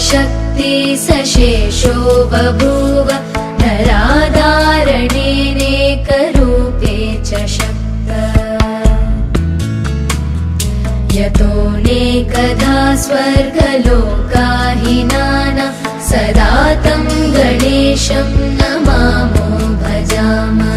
शक्ति सशेषो बभूव नराधारणेनेकरूपे च शक्त यतोऽनेकधा स्वर्गलोकाहिनाना सदा तं गणेशं नमामो भजामः।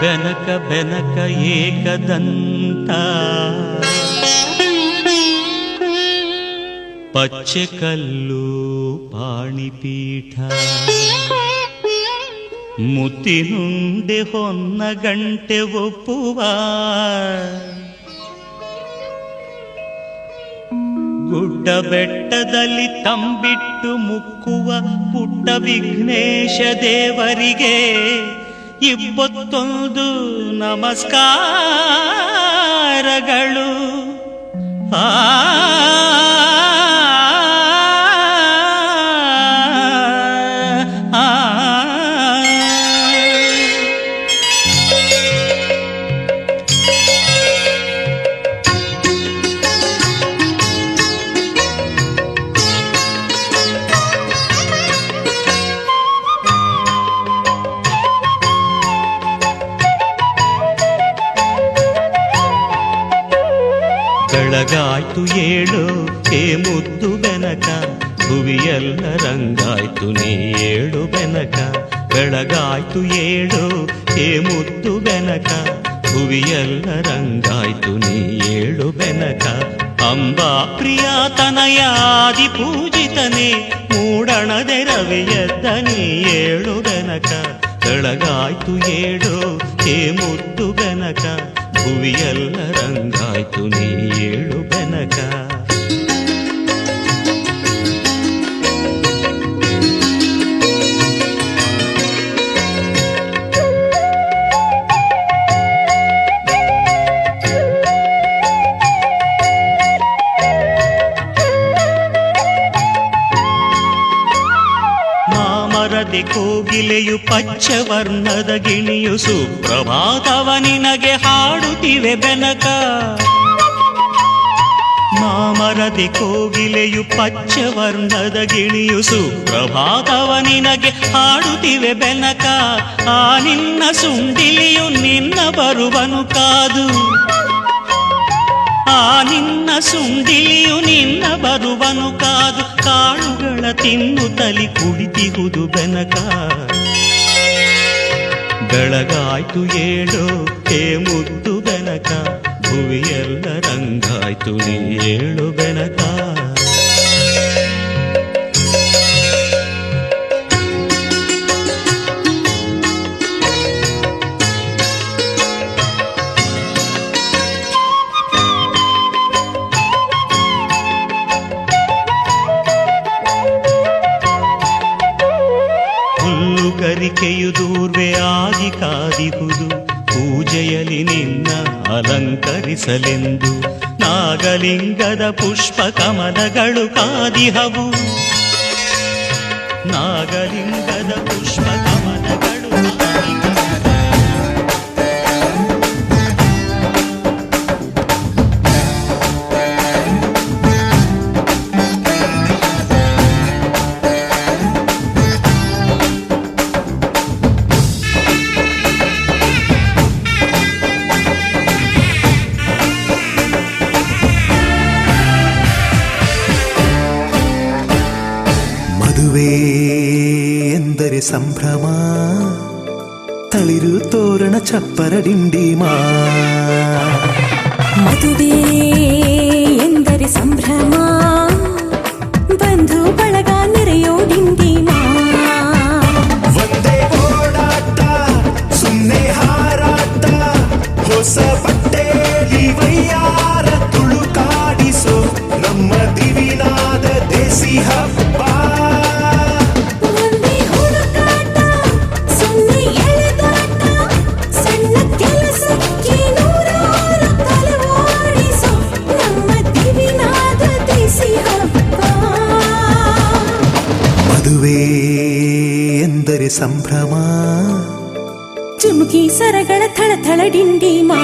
ಬೆನಕ ಬೆನಕ ಏಕದಂತ ಪಚ್ಚೆಕಲ್ಲು ಪಾಣಿಪೀಠ ಮುತ್ತಿನುಂಡೆ ಹೊನ್ನ ಗಂಟೆ ಒಪ್ಪುವ ಗುಡ್ಡ ಬೆಟ್ಟದಲ್ಲಿ ತಂಬಿಟ್ಟು ಮುಕ್ಕುವ ಪುಟ್ಟ ವಿಘ್ನೇಶ ದೇವರಿಗೆ ಇಪ್ಪತ್ತೊಂದು ನಮಸ್ಕಾರಗಳು. ಬೆಳಗಾಯ್ತು ಏಳು ಹೇ ಮುದ್ದು ಬೆನಕ, ಭುವಿಯೆಲ್ಲ ರಂಗಾಯ್ತು ನೀ ಏಳು ಬೆನಕ. ಬೆಳಗಾಯ್ತು ಏಳು ಹೇ ಮುದ್ದು ಬೆನಕ, ಭುವಿಯೆಲ್ಲ ರಂಗಾಯ್ತು ನೀ ಏಳು ಬೆನಕ. ಅಂಬಾ ಪ್ರಿಯಾತನಯಾದಿ ಪೂಜಿತನೇ, ಮೂಡಣದೆ ರವಿಯದ್ದ ನೀ ಏಳು ಬೆನಕ. ಬೆಳಗಾಯ್ತು ಏಳು ಹೇ ಮುದ್ದು ಬೆನಕ, ಭುವಿಯೆಲ್ಲ ರಂಗಾಯ್ತು ನೀ ಏಳು ಬೆನಕ. ಮಾಮರದಿ ಕೋಗಿಲೆಯು ಪಚ್ಚವರ್ಣದ ಗಿಣಿಯು ಸುಪ್ರಭಾತವ ನಿನಗೆ ಹಾಡುತ್ತಿವೆ ಬೆನಕ. ಮಾಮ ಹರದಿ ಕೋಗಿಲೆಯು ಪಚ್ಚವರ್ಣದ ಗಿಣಿಯು ಸುಪ್ರಭಾತವ ನಿನಗೆ ಹಾಡುತ್ತಿವೆ ಬೆನಕ. ಆ ನಿನ್ನ ಸುಂಡಿಲಿಯು ನಿನ್ನ ಬರುವನು ಕಾದು, ಆ ನಿನ್ನ ಸುಂಡಿಲಿಯು ನಿನ್ನ ಬರುವನು ಕಾದು. ಕಾಳುಗಳ ತಿನ್ನುತ್ತಲಿ ಕುಡಿತಿಹುದು ಬೆನಕ. ಬೆಳಗಾಯ್ತು ಏಳೋ ಹೇ ಮುದ್ದು ಬೆನಕ, ಭುವಿಯೆಲ್ಲ ರಂಗಾಯ್ತು ನೀ ಏಳು ಬೆನಕ. ಹುಲ್ಲುಗರಿಕೆಯು ದೂರ್ವೆ ಆಗಿ ಕಾದಿಹುದು, ಪೂಜೆಯಲ್ಲಿ ನಿನ್ನ ಅಲಂಕರಿಸಲೆಂದು. ನಾಗಲಿಂಗದ ಪುಷ್ಪ ಕಮಲಗಳು ಕಾದಿಹವು, ನಾಗಲಿಂಗದ ಪುಷ್ಪ ಕಮಲಗಳು ಕಾದಿಹವು. ಮದುವೆ ಎಂದರೆ ಸಂಭ್ರಮ, ತಳಿರು ತೋರಣ ಚಪ್ಪರ ಡಿಂಡಿಮಾ. ಮದುವೆ ಎಂದರೆ ಸಂಭ್ರಮ, ಬಂಧು ಬಳಗ ನೆರೆಯೋ ಡಿಂಡಿಮಾ. ಒಂದೇ ಓಡಾಟ ಸುಮ್ಮನೆ ಹಾರಾಟ, ಹೊಸ ಬಟ್ಟೆಲಿ ವೈಯಾರ ತುಳುಕಾಡಿಸೋ ನಮ್ಮ ದಿವಿನಾದ ದೇಸಿ ಹಬ್ಬ. ಮದುವೆ ಎಂದರೆ ಸಂಭ್ರಮ, ಚುಮುಕಿ ಸರಗಳ ಥಳಥಳ ಡಿಂಡಿಮಾ.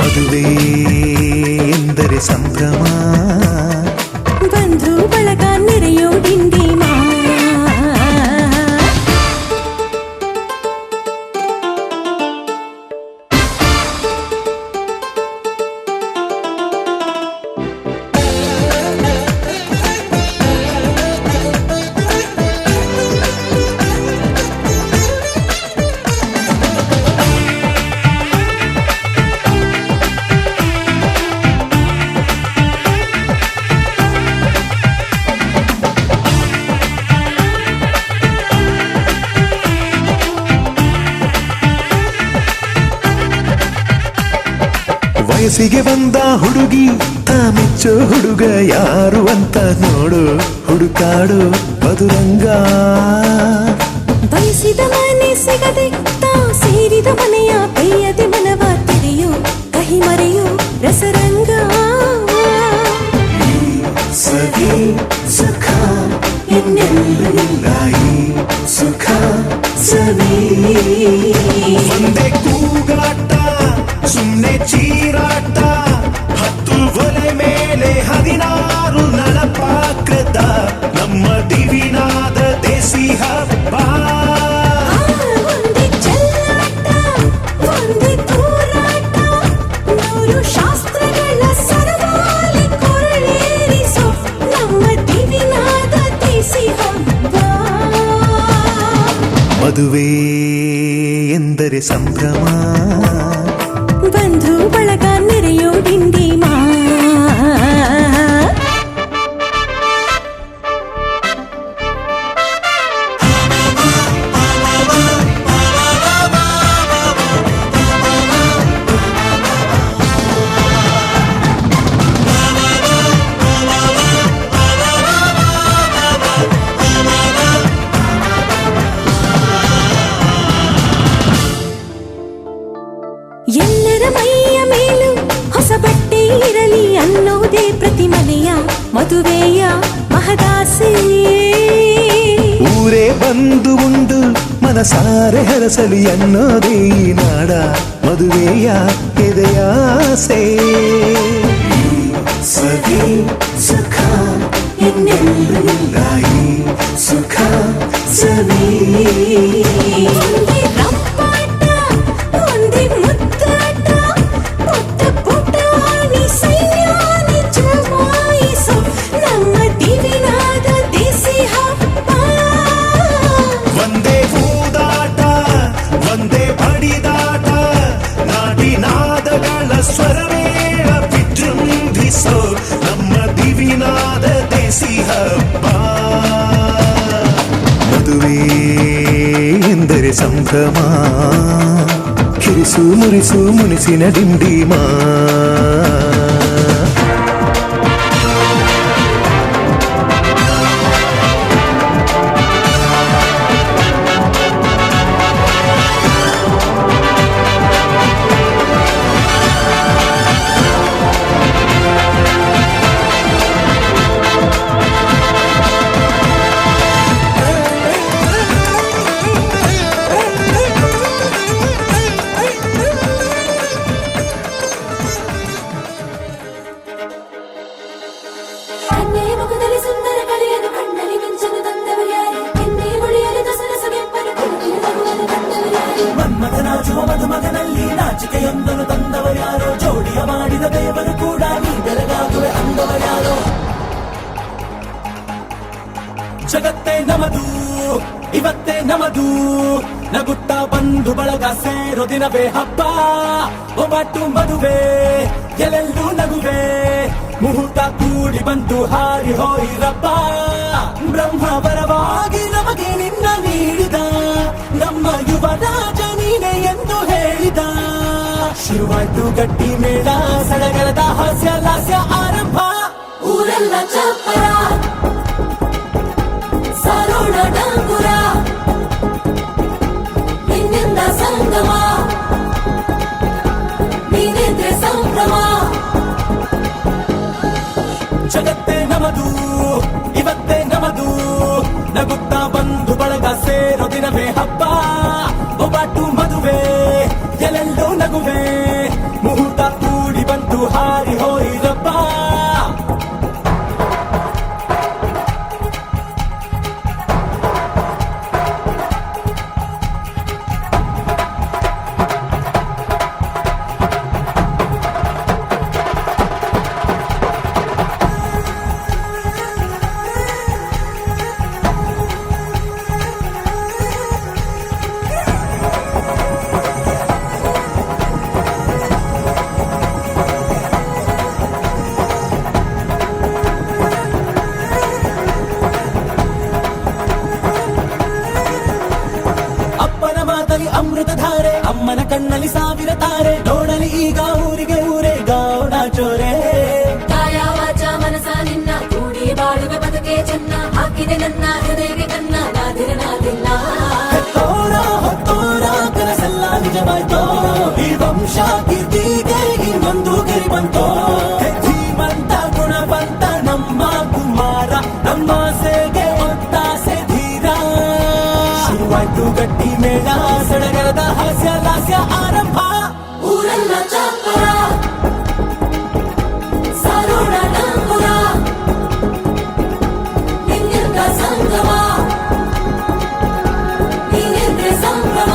ಮದುವೆ ಎಂದರೆ ಸಂಭ್ರಮ, ಬಂಧು ಬಳಗ ನೆರೆಯೋ ಡಿಂಡಿಮಾ. ವಯಸ್ಸಿಗೆ ಬಂದ ಹುಡುಗಿ ತಾಮೆಚ್ಚೋ ಹುಡುಗ ಯಾರು ಅಂತ ನೋಡು, ಹುಡುಕಾಡು ಮಧುರಂಗ. ಬಯಸಿದ ಮನೆ ಸಿಗದೆ ತಾ ಸೇರಿದ ಮನೆಯ ಬೈಯದೆ ಮನವ ತೆರೆಯೋ, ಕಹಿ ಮರೆಯೋ ರಸರಂಗ. ಸವಿ ಸುಖ ಇನ್ನೆಲ್ಲೂ ಇಲ್ಲ, ಈ ಸುಖ ಸವಿ. ಒಂದೇ ಕೂಗಾಟ ಸುಮ್ಮನೆ ಚೀರಾಟ, ಹತ್ತು ಒಲೆ ಮೇಲೆ 16 ನಳಪಾಕೃತ ನಮ್ಮ ದಿವಿನಾದ ದೇಸಿ ಹಬ್ಬ. ಒಂದೇ ಚೆಲ್ಲಾಟ ಒಂದೇ ತೂರಾಟ, 100 ಶಾಸ್ತ್ರಗಳ ಸರಮಾಲೆ ಕೊರಳೇರಿಸೋ ನಮ್ಮ ದಿವಿನಾದ ದೇಸಿ ಹಬ್ಬ. ಮದುವೆ ಎಂದರೆ ಸಂಭ್ರಮ, ಬಂಧು ಬಳಗ ನೆರೆಯೋ ಡಿಂಡಿಮಾ. ಎಲ್ಲರ ಮೈಯ ಮೇಲೂ ಹೊಸ ಬಟ್ಟೆ ಇರಲಿ ಅನ್ನೋದೇ ಪ್ರತಿ ಮನೆಯ ಮದುವೆಯ ಮಹದಾಸೆ. ಊರೇ ಬಂದು ಉಂಡು ಮನಸಾರೆ ಹರಸಲಿ ಅನ್ನೋದೇ ಈ ನಾಡ ಮದುವೆಯ ಎದೆಯಾಸೆ. ಸವಿ ಸುಖ ಇನ್ನೆಲ್ಲೂ ಇಲ್ಲ ಈ ಸುಖ ಸವಿ ಒಂದೇ ರಂಪಾಟ ಒಂದೇ ಮುದ್ದಾಟ ಪುಟ್ಟ ಪುಟಾಣಿ ಸೈನ್ಯಾನಿ ಜಮಾಯಿಸೋ ನಮ್ಮ ದಿವಿನಾದ ದೇಸಿ ಹಬ್ಬ ಒಂದೇ ಊದಾಟ ಒಂದೇ ಬಡಿದಾಟ ನಾಡಿನಾದಗಳ ಸ್ವರವೇಳ ವಿಜೃಂಭಿಸೋ ನಮ್ಮ ದಿವಿನಾದ ದೇಸಿ ಹಬ್ಬ ಮದುವೆ ಎಂದರೆ ಸಂಭ್ರಮ ಕಿರಿಸು ಮುರಿಸು ಮುನಿಸಿನ ಡಿಂಡಿಮಾ ಕನ್ನೆ ಮುಖದಲ್ಲಿ ಸುಂದರ ಕಳೆಯನ್ನು ಕಣ್ಣಲ್ಲಿ ಮಿಂಚನು ತಂದವರ್ಯಾರು ಎನ್ನೆ ಮುಡಿಯಲ್ಲಿ ದಸರ ಸೊಗೆಪ್ಪನು ಕುಣಿಕೆಯ ನಗುವನ್ನು ತಂದವರ್ಯಾರು ಮನ್ಮಥನಾಚುವ ಮಧುಮಗನಲ್ಲಿ ನಾಚಿಕೆಯೊಂದನ್ನು ತಂದವರ್ಯಾರೋ ಜೋಡಿಯ ಮಾಡಿದ ದೇವರು ಕೂಡ ನೀ ಬೆರಗಾಗುವೆ ಅಂದವರ್ಯಾರೋ ಜಗತ್ತೇ ನಮದು ಇವತ್ತೇ ನಮದು ನಗುತ್ತಾ ಬಂಧು ಬಳಗ ಸೇರೋ ದಿನವೇ ಹಬ್ಬ ಒಬ್ಬಟ್ಟು ಮದುವೆ ಎಲ್ಲೆಲ್ಲೂ ನಗುವೆ ಮುಹೂರ್ತ ಕೂಡಿ ಬಂತು ಹಾರಿ ಹೋಯಿರಪ್ಪ ಬ್ರಹ್ಮ ವರವಾಗಿ ನಮಗೆ ನಿನ್ನ ನೀಡಿದ ನಮ್ಮ ಯುವರಾಜ ನೀನೆ ಎಂದು ಹೇಳಿದ ಶುರುವಾಯ್ತು ಗಟ್ಟಿ ಮೇಳ ಸಡಗರದ ಹಾಸ್ಯ ಲಾಸ್ಯ ಆರಂಭ ಊರೆಲ್ಲ ಚಪ್ಪರ ಸಾರೋಣ ಡಂಗುರ ನಿನ್ನಿಂದ ಸಂಗಮ ನೀನಿದ್ರೆ ಸಂಭ್ರಮ ಜಗತ್ತೇ ನಮದು ಇವತ್ತೇ ನಮದು ನಗುತ್ತಾ ಬಂಧು ಬಳಗ ಸೇರೋ ದಿನವೇ ಹಬ್ಬ ಒಬ್ಬಟ್ಟು ಮದುವೆ ಎಲ್ಲೆಲ್ಲೂ ನಗುವೆ ಮುಹೂರ್ತ ಕೂಡಿ ಬಂತು ಹಾರಿ ಹೋಯಿರಪ್ಪ ಅಪ್ಪನ ಮಾತಲಿ ಅಮೃತ ಧಾರೆ ಅಮ್ಮನ ಕಣ್ಣಲ್ಲಿ ಸಾವಿರ ತಾರೆ ನೋಡಲಿ ಈಗ ಊರಿಗೆ ಊರೇ ಗೌಡ ಚೋರೆ ಕಾಯ ವಾಚ ಮನಸ ನಿನ್ನ ಕೂಡಿ ಬಾಳುವೆ ಬದುಕೆ ಚೆನ್ನ ಹಾಕಿದೆ ನನ್ನ ಹೃದಯಕ್ಕೆ ಕನ್ನ ನಾದಿರನಾದಿಲ್ಲ ಹೆತ್ತೋರ ಹೊತ್ತೋರ ಕನಸೆಲ್ಲ ನಿಜವಾಯ್ತೋ ಈ ವಂಶ ಕೀರ್ತಿಗೆ ಇನ್ನೊಂದು ಗಿರಿ ಬಂತೋ ಧೀಮಂತ ಗುಣವಂತ ನಮ್ಮ ಕುಮಾರ ನಮ್ಮ ಸೇಗೆ ಒತ್ತಾಸೆ ಧೀರ ಶುರುವಾಯ್ತು ಗಟ್ಟಿ ಮೇಳ ಸಡಗರದ ಹಾಸ್ಯ ಲಾಸ್ಯ ಆರಂಭ ಊರೆಲ್ಲ ಚಪ್ಪರ ಸಾರೋಣ ಡಂಗುರ ನಿನ್ನಿಂದ ಸಂಗಮ ನೀನಿದ್ರೆ ಸಂಭ್ರಮ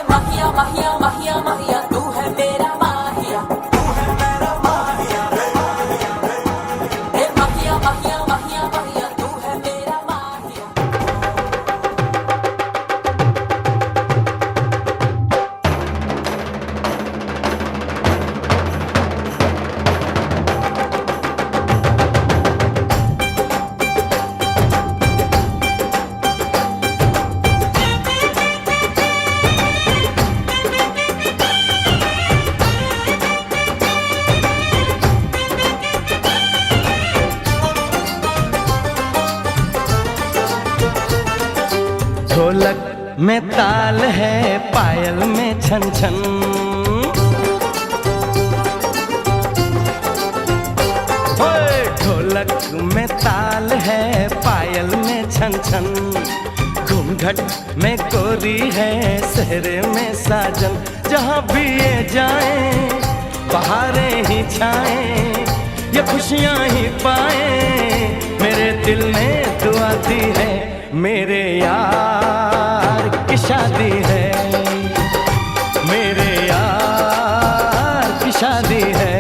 माहिया माहिया माहिया माहिया तू है मेरा माहिया माहिया माहिया माहिया माहिया तू है मेरा माहिया ढोलक में ताल है पायल में छन छन ओए ढोलक में ताल है पायल में छन छन घूंघट में कोरी है सहरे में साजन, जहाँ भी ये जाए बहारें ही छाए, ये खुशियाँ ही पाए, मेरे दिल में दुआ दी है, मेरे यार की शादी है, मेरे यार की शादी है।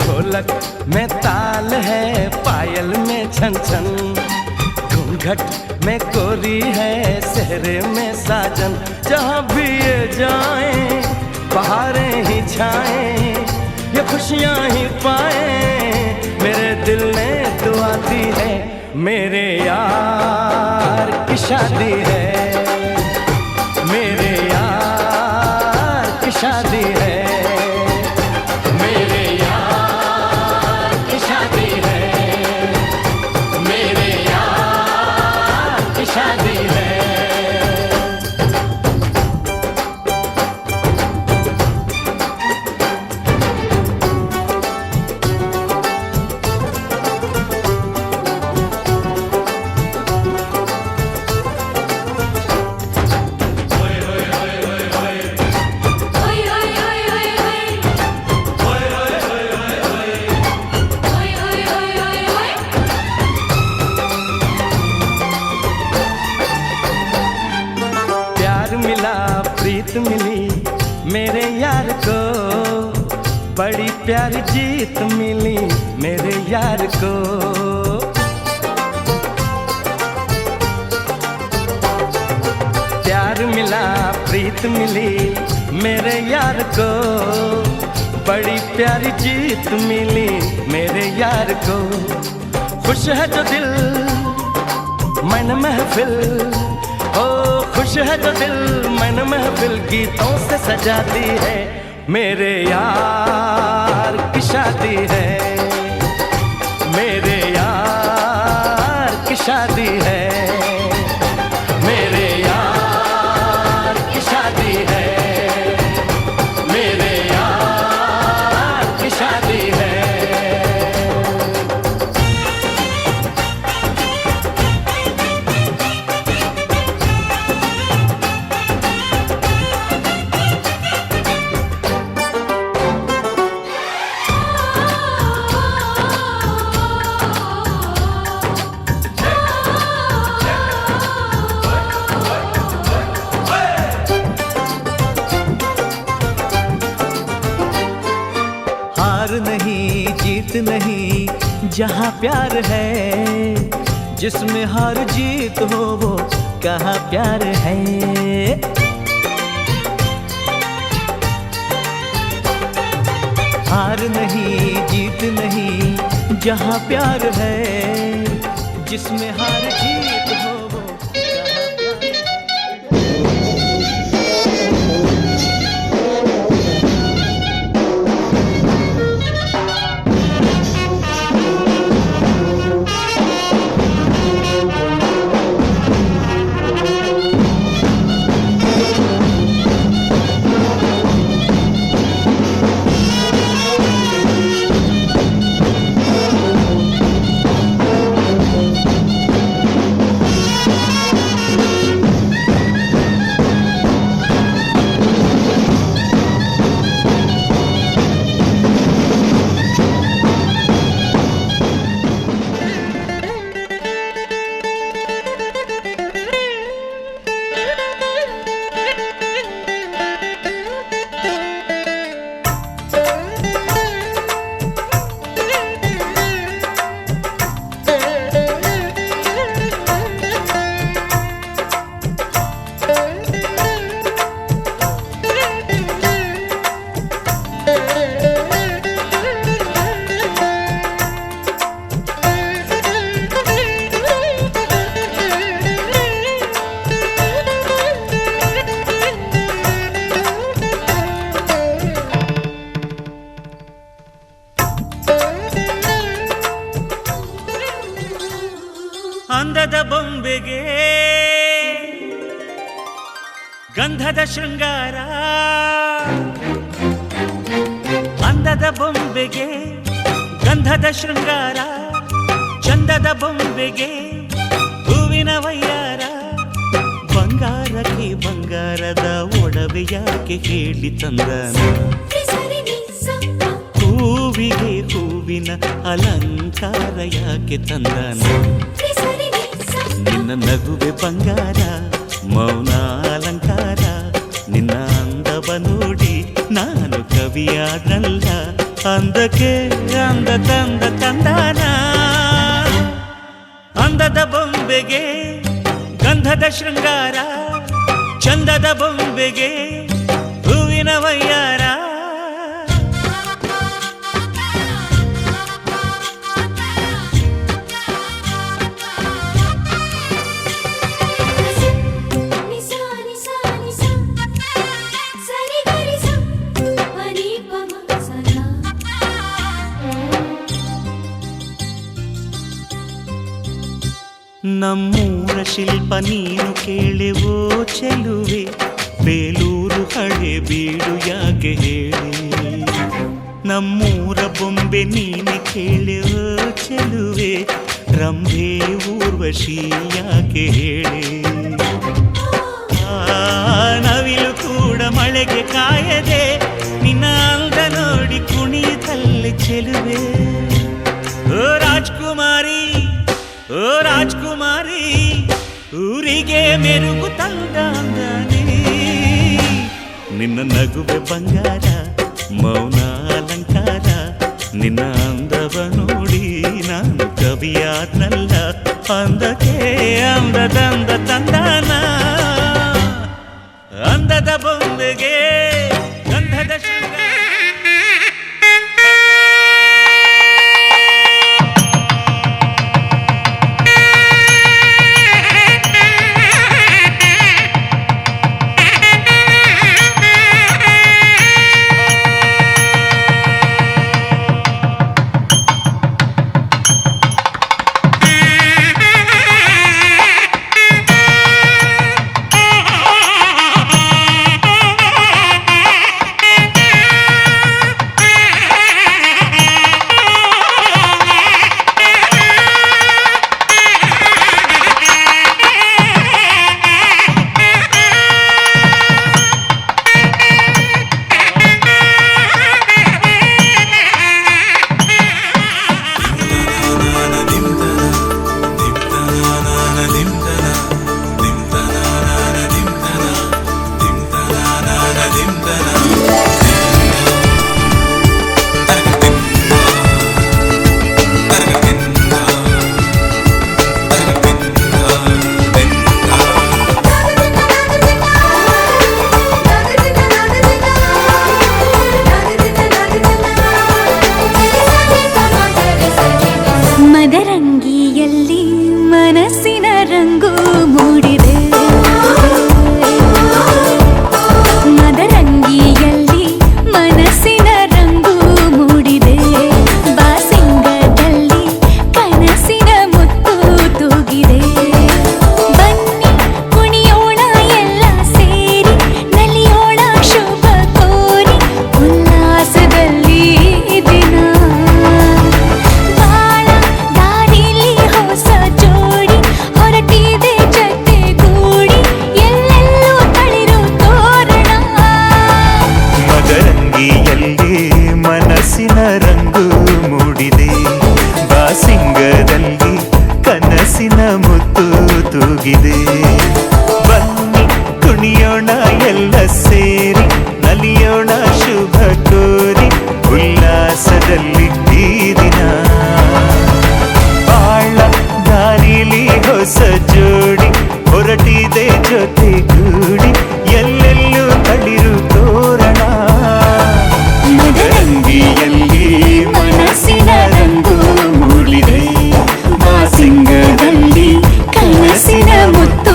ढोलक में ताल है, पायल में छन छन, घूंघट में कोरी है सहरे में साजन, जहाँ भी ये जाए बहारें ही छाए, ये खुशियाँ ही पाए, मेरे दिल ने दुआ दी है, मेरे यार की शादी है, मेरे यार की शादी है, मेरे यार की शादी है, मेरे यार की शादी है। प्रीत मिली मेरे यार को, बड़ी प्यारी जीत मिली मेरे यार को। प्यार मिला प्रीत मिली मेरे यार को, बड़ी प्यारी जीत मिली मेरे यार को। खुश है जो दिल मन महफिल, ओ खुश है जो दिल मन महफिल, गीतों से सजाती है, मेरे यार की शादी है, मेरे यार की शादी है, मेरे यार की शादी है, मेरे यार की शादी है। हार नहीं जीत नहीं जहाँ प्यार है, जिसमें हार जीत हो वो कहाँ प्यार है। हार नहीं जीत नहीं जहाँ प्यार है, जिसमें हार जीत हो वो कहाँ प्यार है। ಅಂದದ ಬೊಂಬೆಗೆ ಗಂಧದ ಶೃಂಗಾರ, ಅಂದದ ಬೊಂಬೆಗೆ ಗಂಧದ ಶೃಂಗಾರ, ಚಂದದ ಬೊಂಬೆಗೆ ಹೂವಿನ ವಯ್ಯಾರ. ತಂದರೆ ಯಾಕೆ ಹೇಳಿ ತಂದನ ಸರಿ ನಿ ಸ ಹೂವಿಗೆ ಹೂವಿನ ಅಲಂಕಾರ ಯಾಕೆ ತಂದನ ಸರಿ ನಿ ಸ ನಿನ್ನ ನಗುವೆ ಬಂಗಾರ ಮೌನ ಅಲಂಕಾರ ನಿನ್ನ ಅಂದವ ನೋಡಿ ನಾನು ಕವಿಯಾದಲ್ಲ ಅಂದಕ್ಕೆ ಅಂದ ತಂದ ತಂದಾನ ಅಂದದ ಬೊಂಬೆಗೆ ಗಂಧದ ಶೃಂಗಾರ ಚಂದದ ಬೊಂಬೆಗೆ ಹೂವಿನ ವಯ್ಯಾರ ನಿ ಸ ನಿ ಸ ನಿ ಸ ಸರಿ ಗರಿ ಸ ಪನಿ ಪ ಮ ಸ ಲ ನಮ್ಮೂರ ಶಿಲ್ಪ ನೀನು ಕೇಳೆವೋ ಚೆಲುವೆ ಬೇಲೂರು ಹಳೆ ಬೀಡು ಯಾಕೆ ಹೇಳಿ ನಮ್ಮೂರ ಬೊಂಬೆ ನೀನೆ ಕೇಳೆವೋ ಚೆಲುವೆ ರಂಭೆ ಊರ್ವಶಿ ಯಾಕೆ ಹೇಳಿ ನವಿಲು ಕೂಡ ಮಳೆಗೆ ಕಾಯದೆ ನಿನ್ನ ಅಂದ ನೋಡಿ ಕುಣಿಯುತ್ತಲ್ಲಿ ಚೆಲುವೆ ಓ ರಾಜ್ಕುಮಾರಿ ಓ ರಾಜ್ಕುಮಾರಿ ಊರಿಗೆ ಮೆರುಗು ತಂದಾನೆ ನಿನ್ನ ನಗುವೆ ಬಂಗಾರ ಮೌನ ಅಲಂಕಾರ ನಿನ್ನ ಅಂದವ ನೋಡಿ ನಾನು ಕವಿಯಾದ್ನಲ್ಲ ಅಂದಕ್ಕೆ ಅಂದದಂದ ತಂದಾನ ಅಂದದ ಬೊಂಬೆಗೆ ಗಂಧದ ಶೃಂಗಾರ ಮದರಂಗಿಯಲ್ಲಿ ಮನಸ್ಸಿನ ರಂಗು ಮೂಡಿದೆ ಮದರಂಗಿಯಲ್ಲಿ ಮನಸ್ಸಿನ ರಂಗು ಮೂಡಿದೆ ಬಾಸಿಂಗದಲ್ಲಿ ಕನಸಿನ ಮುತ್ತು ತೂಗಿದೆ ಬನ್ನಿ ಕುಣಿಯೋಣ ಎಲ್ಲ ಸೇರಿ ನಲಿಯೋಣ ಶುಭ ಕೋರಿ ಉಲ್ಲಾಸದಲ್ಲಿ ದಿನ ಬಾಳ ದಾರಿಲಿ ಹೊಸ ಜೋಡಿ ಹೊರಟಿದೆ ಜೊತೆಗೂಡಿ ಎಲ್ಲೆಲ್ಲೂ ತಳಿರು ತೋರಣ ಮದರಂಗಿಯಲ್ಲಿ ಮನಸ್ಸಿನ ರಂಗು ಮೂಡಿದೆ ಬಾಸಿಂಗದಲ್ಲಿ ಕನಸಿನ ಮುತ್ತು ತೂಗಿದೆ ಬನ್ನಿ ಕುಣಿಯೋಣ ಎಲ್ಲ ಸೇರಿ ನಲಿಯೋಣ ಶುಭ ಕೋರಿ ಉಲ್ಲಾಸದಲ್ಲಿ ಈ ದಿನ ಬಾಳ ದಾರಿಲಿ ಹೊಸ ಜೋಡಿ ಹೊರಟಿದೆ ಜೊತೆಗೂಡಿ ಎಲ್ಲೆಲ್ಲೂ ತಳಿರು ತೋರಣ ಮದರಂಗಿಯಲ್ಲಿ ಮನಸ್ಸಿನ ರಂಗು ಮೂಡಿದೆ ಬಾಸಿಂಗದಲ್ಲಿ ಕನಸಿನ ಮುತ್ತು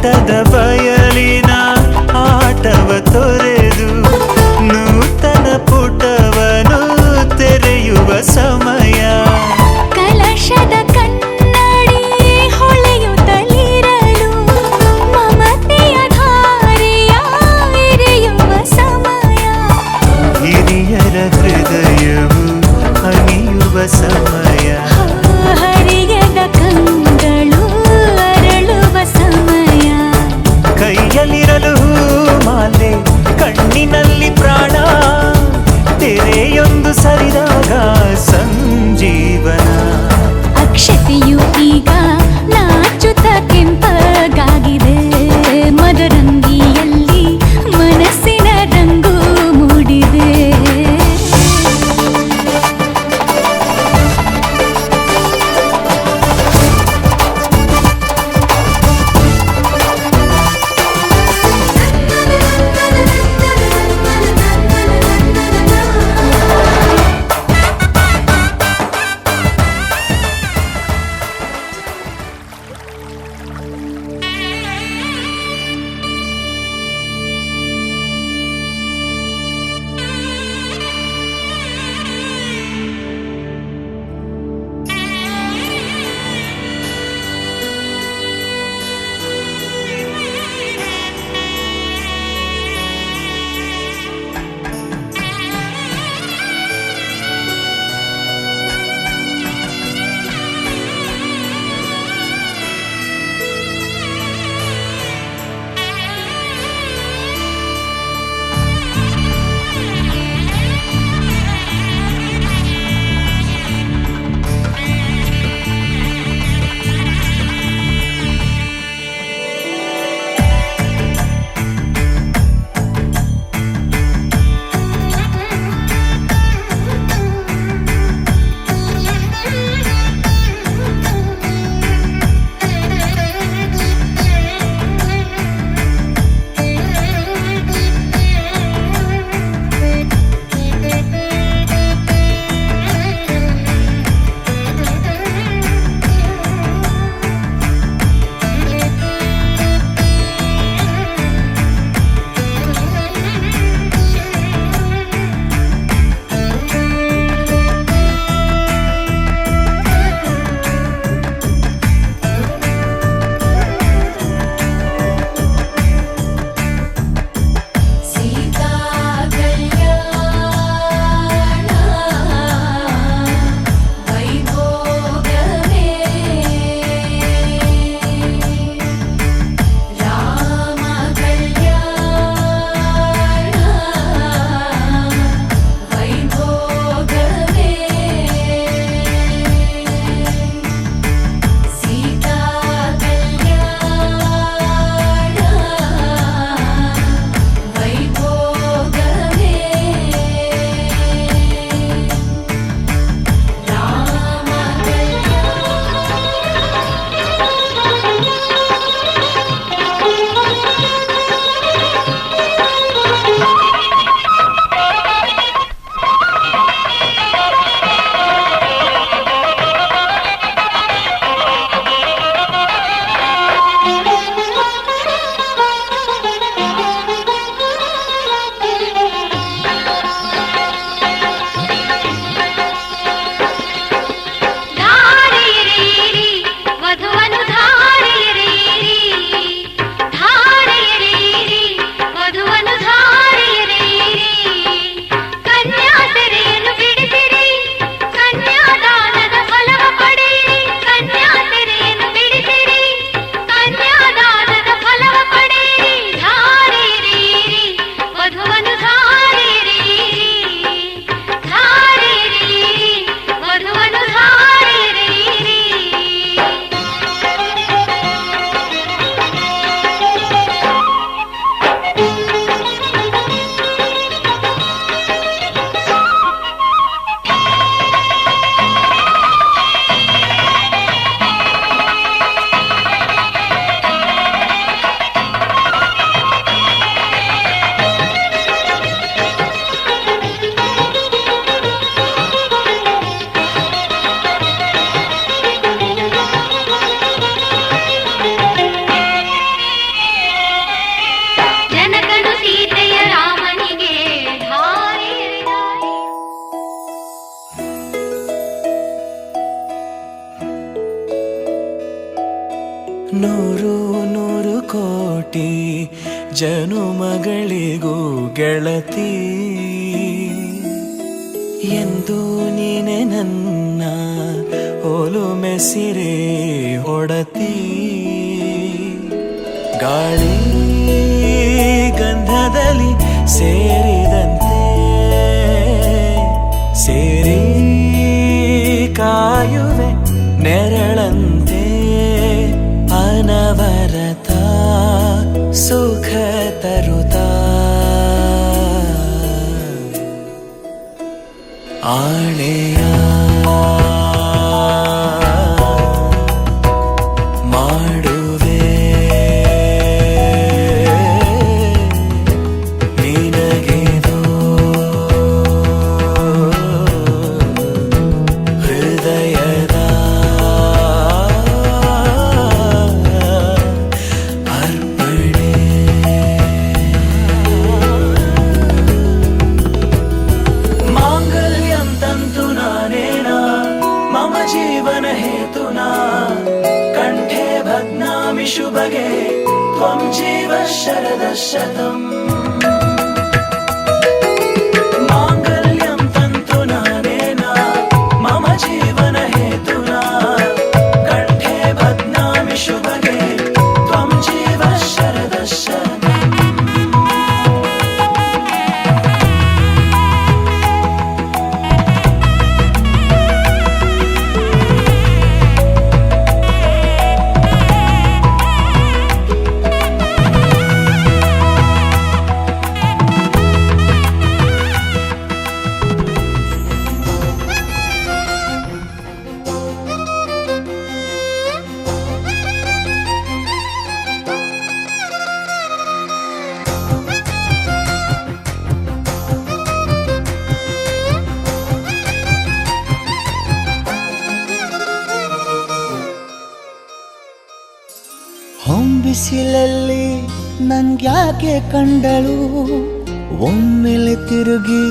ನೋಟದ ಬಯಲಿನ ಆಟವ ತೊರೆದು ನೂತನ ಪುಟವನು ತೆರೆಯುವ ಸಮಯ. ಕಲಶದ ಕನ್ನಡಿ ಹೊಳೆಯುತ್ತಲಿರಲು ಮಮತೆಯ ಧಾರೆಯ ಎರೆಯುವ ಸಮಯ. ಹಿರಿಯರ ಹೃದಯವು ಹನಿಯುವ ಸಮಯ. ಹರಿಯದ ಕಂಗಳು ಅರಳುವ ಸಮಯ. ಕೈಯಲ್ಲಿರಲು ಮಾಲೆ ಕಣ್ಣಿನಲ್ಲಿ ಪ್ರಾಣ ತೆರೆಯೊಂದು ಸರಿದಾಗ ಸಂಜೀವನ. ಅಕ್ಷತೆಯು ಈಗ ನಾಚುತ್ತ ಕೆಂಪಗಾಗಿದೆ. ಮದರಂಗಿಯಲ್ಲಿ ಮನಸ್ಸಿನ ರಂಗು ಮೂಡಿದೆ. ನೂರು ನೂರು ಕೋಟಿ ಜನುಮಗಳಿಗೂ ಗೆಳತಿ ಎಂದು ನೀನೆ ನನ್ನ ಒಲುಮೆ ಸಿರೆ ಹೊಡತಿ ಗಾಳಿ ಗಂಧದಲ್ಲಿ ಸೇರಿದಂತೆ ಸೇರಿ ಕಾಯುವೆ ನೆರಳಂತೆ ಅನವರತ ಸುಖ ತರುತ್ತಾ ಆಣೆಯ ಮಾಡುವೆ ನಿನಗೆದು ಹೃದಯದ ಅರ್ಪಣೆ ಮಾಂಗಲ್ಯಂ ತಂತು ನಾನೇನ ಮಮ ಜೀವನ ಹೇತುನಾ ಕಂಠೆ ಭಗ್ನಾಮಿ ಶುಭಗೆ ತ್ವಂ ಜೀವ ಶರದ ಶತಂ ಮಾಂಗಲ್ಯಂ ತಂತು ನಾನೇನ ಮಮ ಜೀವನ ಹೇತುನಾ ಕಂಠೆ ಭಗ್ನಾಮಿ ಶುಭಗೆ ತ್ವಂ ಜೀವ ಶರದ ಶತಂ ಹೊಂಬಿಸಿಲಲ್ಲಿ ನನ್ಗ್ಯಾಕೆ ಕಂಡಳು ಒಮ್ಮೆಲೆ ತಿರುಗಿ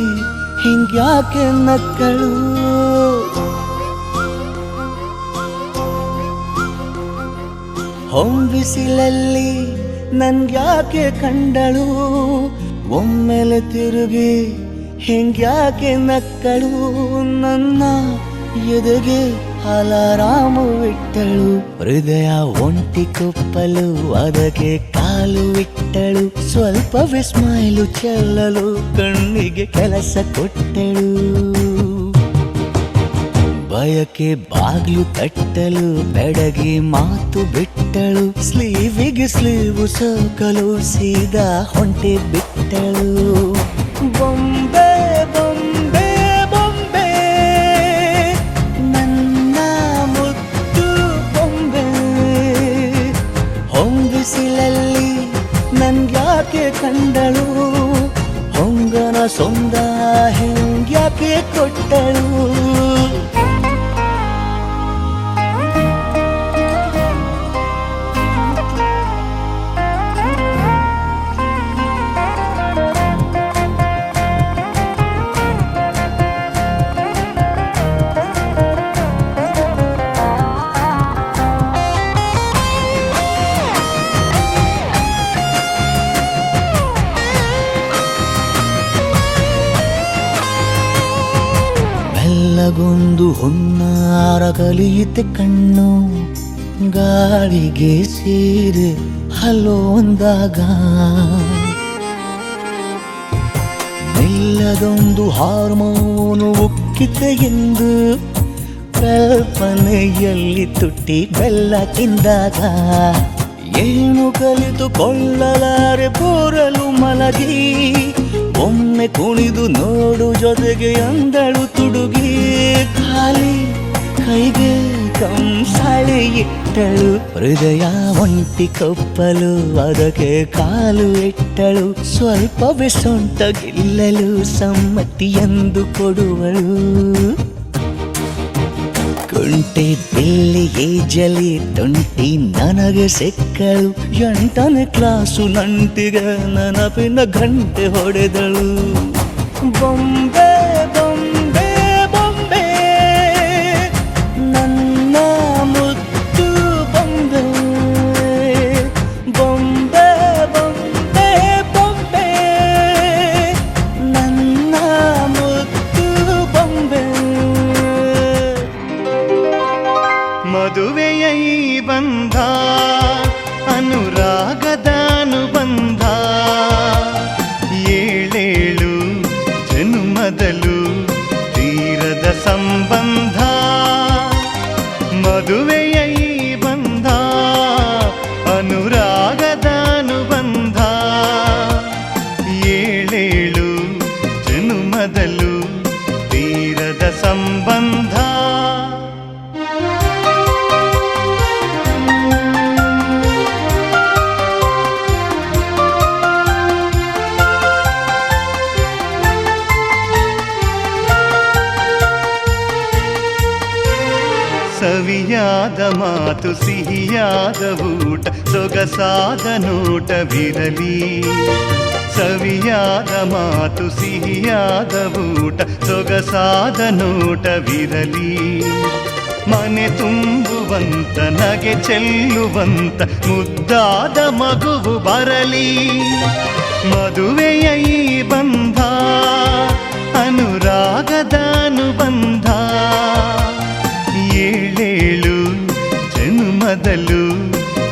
ಹಿಂಗ್ಯಾಕೆ ನಕ್ಕಳು ಹೊಂಬಿಸಿಲಲ್ಲಿ ನನ್ಗ್ಯಾಕೆ ಕಂಡಳು ಒಮ್ಮೆಲೆ ತಿರುಗಿ ಹಿಂಗ್ಯಾಕೆ ನಕ್ಕಳು ನನ್ನ ಎದೆಗೆ ಅಲಾರಾಮು ಇಟ್ಟಳು ಹೃದಯ ಒಂಟಿ ಕೊಪ್ಪಲು ಅದಕ್ಕೆ ಕಾಲು ಇಟ್ಟಳು ಸ್ವಲ್ಪ ವಿಸ್ಮೈಲು ಚೆಲ್ಲಲು ಕಣ್ಣಿಗೆ ಕೆಲಸ ಕೊಟ್ಟಳು ಬಯಕೆ ಬಾಗ್ಲು ತಟ್ಟಲು ಬೆಡಗಿ ಮಾತು ಬಿಟ್ಟಳು ಸ್ಲೀವಿಗೆ ಸ್ಲೀವು ಸೋಕಲು ಸೀದಾ ಹೊಂಟೆ ಬಿಟ್ಟಳು ಬೊಂಬೆ ಬೊಂಬೆ ಬೊಂಬೆ ನನ್ನ ಮುದ್ದು ಬೊಂಬೆ ಹೊಂಬಿಸಿಲಲ್ಲಿ ನನ್ಗ್ಯಾಕೆ ಕಂಡಳು ಹೊಂಗನ ಸೊಂದ ಹೆಂಗ್ಯಾಕೆ ಕೊಟ್ಟಳು ಬೆಲ್ಲಗೊಂದು ಹೊನ್ನಾರ ಕಲಿಯುತ್ತೆ ಕಣ್ಣು ಗಾಳಿಗೆ ಸೇರಿ ಹಲೋ ಅಂದಾಗ ಬೆಲ್ಲದೊಂದು ಹಾರ್ಮೋನು ಉಕ್ಕಿತೆ ಎಂದು ಕಲ್ಪನೆಯಲ್ಲಿ ತುಟ್ಟಿ ಬೆಲ್ಲ ತಿಂದಾಗ ಏನು ಕಲಿತುಕೊಳ್ಳಲಾರೆ ಬೋರಲು ಮಲಗಿ ಒಮ್ಮೆ ಕುಣಿದು ನೋಡು ಜೊತೆಗೆ ಅಂದಳು ತುಡುಗಿ ಖಾಲಿ ಕೈಗೆ ಕಂಸಾಳೆ ಇಟ್ಟಳು ಹೃದಯ ಒಂಟಿ ಕೊಪ್ಪಲು ಅದಕ್ಕೆ ಕಾಲು ಇಟ್ಟಳು ಸ್ವಲ್ಪವೇ ಸೊಂಟ ಗೆಲ್ಲಲು ಸಮ್ಮತಿ ಎಂದು ಕೊಡುವಳು ಕುಂಟೆ ಬಿಲ್ಲಿ ಏಜಲಿ ತುಂಟಿ ನನಗೆ ಸಿಕ್ಕಳು 8ನೇ ಕ್ಲಾಸು ನಂಟಿಗೆ ನೆನಪಿನ ಗಂಟೆ ಹೊಡೆದಳು ಬೊಂಬೆ ಬೊಂಬೆ ಬೊಂಬೆ ನನ್ನ ಮುದ್ದು ಬೊಂಬೆ ಸಂಬಂಧ ಮದುವೆಯ ಈ ಬಂಧ ಅನುರಾಗದ ಅನುಬಂಧ ಏಳೇಳು ಜನುಮದಲ್ಲೂ ತೀರದ ಸಂಬಂಧ ಸವಿಯಾದ ಮಾತು ಸಿಹಿಯಾದ ಊಟ ಸೊಗಸಾದ ನೋಟವಿರಲಿ ಸವಿಯಾದ ಮಾತು ಸಿಹಿಯಾದ ಊಟ ಸೊಗಸಾದ ನೋಟವಿರಲಿ ಮನೆ ತುಂಬುವಂತ ನಗೆ ಚೆಲ್ಲುವಂತ ಮುದ್ದಾದ ಮಗುವು ಬರಲಿ ಮದುವೆಯ ಈ ಬಂಧ ಅನುರಾಗದ ಅನುಬಂಧ ಏಳೇಳು ಜನುಮದಲ್ಲೂ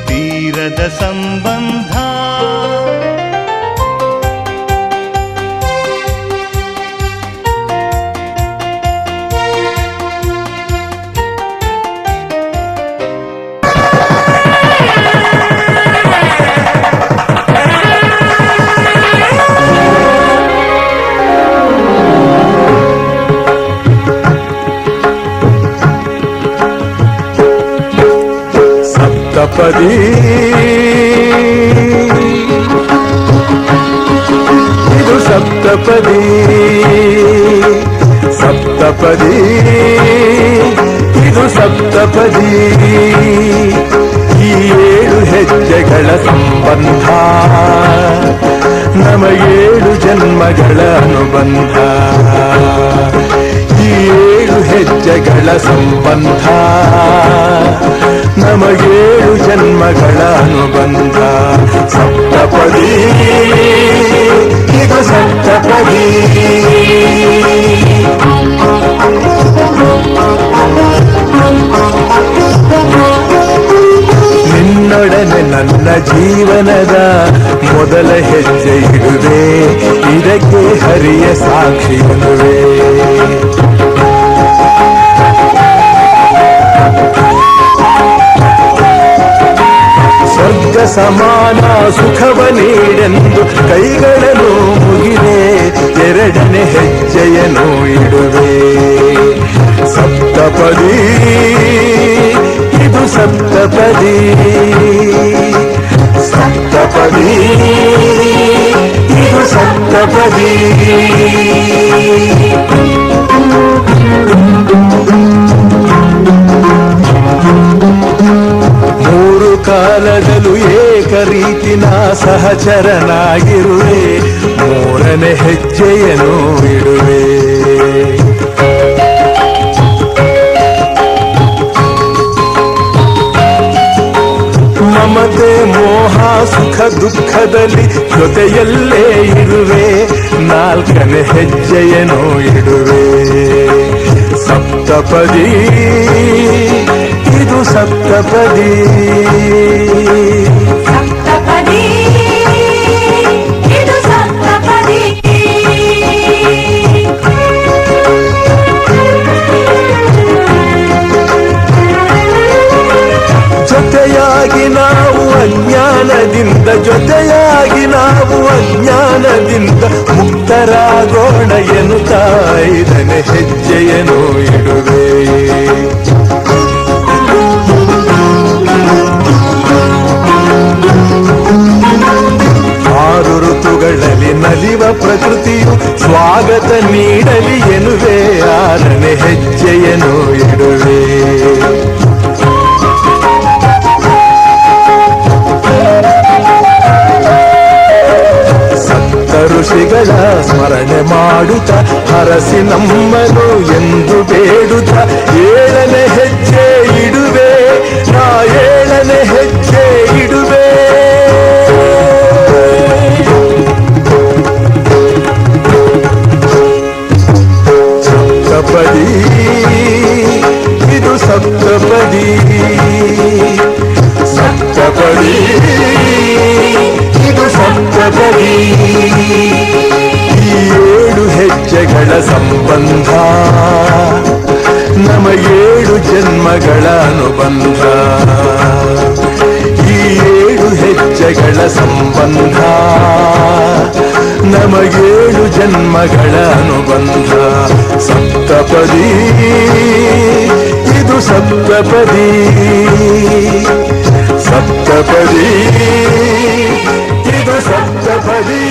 ತೀರದ ಸಂಬಂಧ ಸಪ್ತಪದಿ ಇದು ಸಪ್ತಪದಿ ಸಪ್ತಪದಿ ಇದು ಸಪ್ತಪದಿ ಈ 7 ಹೆಜ್ಜೆಗಳ ಸಂಬಂಧ ನಮಗೇಳು ಜನ್ಮಗಳ ಅನುಬಂಧ ಈ 7 ಹೆಜ್ಜೆಗಳ ಸಂಬಂಧ ನಮಗೇಳು ಜನ್ಮಗಳ ಅನುಬಂಧ ಸಪ್ತಪದಿ ಇದು ಸಪ್ತಪದಿ ನಿನ್ನೊಡನೆ ನನ್ನ ಜೀವನದ ಮೊದಲ ಹೆಜ್ಜೆ ಇಡುವೆ ಇದಕ್ಕೆ ಹರಿಯ ಸಾಕ್ಷಿ ಎನ್ನುವೆ ಸ್ವರ್ಗ ಸಮಾನ ಸುಖವ ನೀಡೆಂದು ಕೈಗಳನ್ನು ಮುಗಿದೆ ಎರಡನೇ ಹೆಜ್ಜೆಯನ್ನು ಇಡುವೆ ಸಪ್ತಪದಿ ಇದು ಸಪ್ತಪದಿ ಸಪ್ತಪದಿ ಇದು ಸಪ್ತಪದಿ ಮೂರು ಕಾಲದಲ್ಲೂ ಏಕ ರೀತಿನ ಸಹಚರನಾಗಿರುವೆ ಮೂರನೇ ಹೆಜ್ಜೆಯನ್ನು ಇಡುವೆ ಮಮತೆ ಮೋಹ ಸುಖ ದುಃಖದಲ್ಲಿ ಜೊತೆಯಲ್ಲೇ ಇರುವೆ ನಾಲ್ಕನೇ ಹೆಜ್ಜೆಯನ್ನು ಇಡುವೆ ಸಪ್ತಪದಿ ಇದು ಸಪ್ತಪದಿ ಸಪ್ತಪದಿ ಇದು ಸಪ್ತಪದಿ ಜೊತೆಯಾಗಿ ನಾವು ಅಜ್ಞಾನದಿಂದ ಮುಕ್ತರಾಗೋಣ ಎನ್ನುತ್ತಾ 5ನೇ ಹೆಜ್ಜೆಯನ್ನು ಇಡುವೆ ಆರು ಋತುಗಳಲ್ಲಿ ನಲಿವ ಪ್ರಕೃತಿಯು ಸ್ವಾಗತ ನೀಡಲಿ ಎನ್ನುವೆ 6ನೇ ಹೆಜ್ಜೆಯನ್ನು ಇಡುವೆ ಋಷಿಗಳ ಸ್ಮರಣೆ ಮಾಡುತ್ತ ಹರಸಿ ನಮ್ಮನು ಎಂದು ಬೇಡುತ್ತ 7ನೇ ಹೆಜ್ಜೆ ಇಡುವೆ ನಾ 7ನೇ ಹೆಜ್ಜೆ ಇಡುವೆ ಸಪ್ತಪದಿ ಇದು ಸಪ್ತಪದಿ ಸಪ್ತಪದಿ ಇದು ಸಪ್ತಪದಿ ಈ 7 ಹೆಜ್ಜೆಗಳ ಸಂಬಂಧ ಜನ್ಮಗಳ ಅನುಬಂಧ ಈ 7 ಹೆಜ್ಜೆಗಳ ಸಂಬಂಧ ನಮಗೇಳು ಜನ್ಮಗಳ ಅನುಬಂಧ ಸಪ್ತಪದಿ ಇದು ಸಪ್ತಪದಿ ಸಪ್ತಪದಿ ಇದು ಸಪ್ತಪದಿ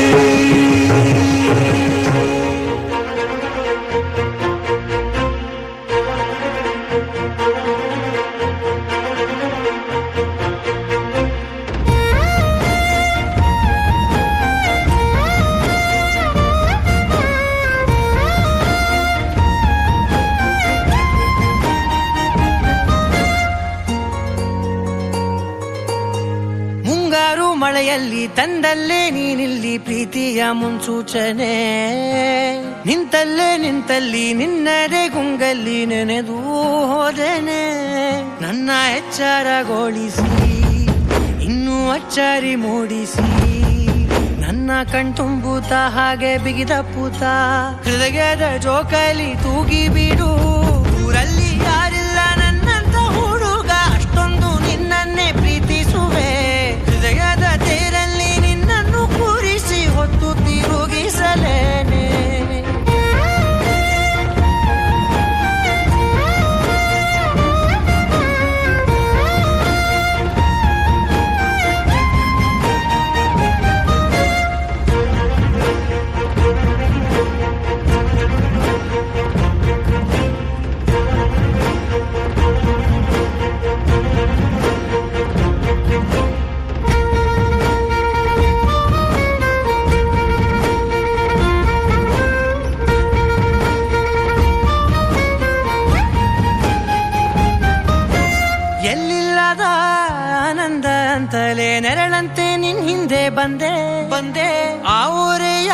ಮುಂಗಾರು ಮಳೆಯಲ್ಲಿ ತಂದಲ್ಲೇ ನೀನಿಲ್ಲಿ ಪ್ರೀತಿಯ ಮುನ್ಸೂಚನೆ ನಿಂತಲ್ಲಿ ನಿನ್ನದೇ ಗುಂಗಲ್ಲಿ ನೆನೆದು ಹೋದೆನೆ ನನ್ನ ಎಚ್ಚರಗೊಳಿಸಿ ಇನ್ನೂ ಅಚ್ಚರಿ ಮೂಡಿಸಿ ನನ್ನ ಕಣ್ತುಂಬುತ್ತ ಹಾಗೆ ಬಿಗಿದ ಪೂತ ಹೃದಯದ ಜೋಕಾಲಿ ತೂಗಿ ಬಿಡು ಊರಲ್ಲಿ ಯಾರಿಲ್ಲ ನನ್ನಂತ ಹುಡುಗ ಅಷ್ಟೊಂದು ನಿನ್ನನ್ನೇ ಪ್ರೀತಿಸುವೆ ಹೃದಯದ ತೇರಲ್ಲಿ ನಿನ್ನನ್ನು ಕೂರಿಸಿ ಹೊತ್ತು ತಿರುಗಿಸಲೇನೆ ಎಲ್ಲಿಲ್ಲದ ಆನಂದ ಅಂತಲೇ ನೆರಳಂತೆ ನಿನ್ ಹಿಂದೆ ಬಂದೆ ಆ ಊರೆಯ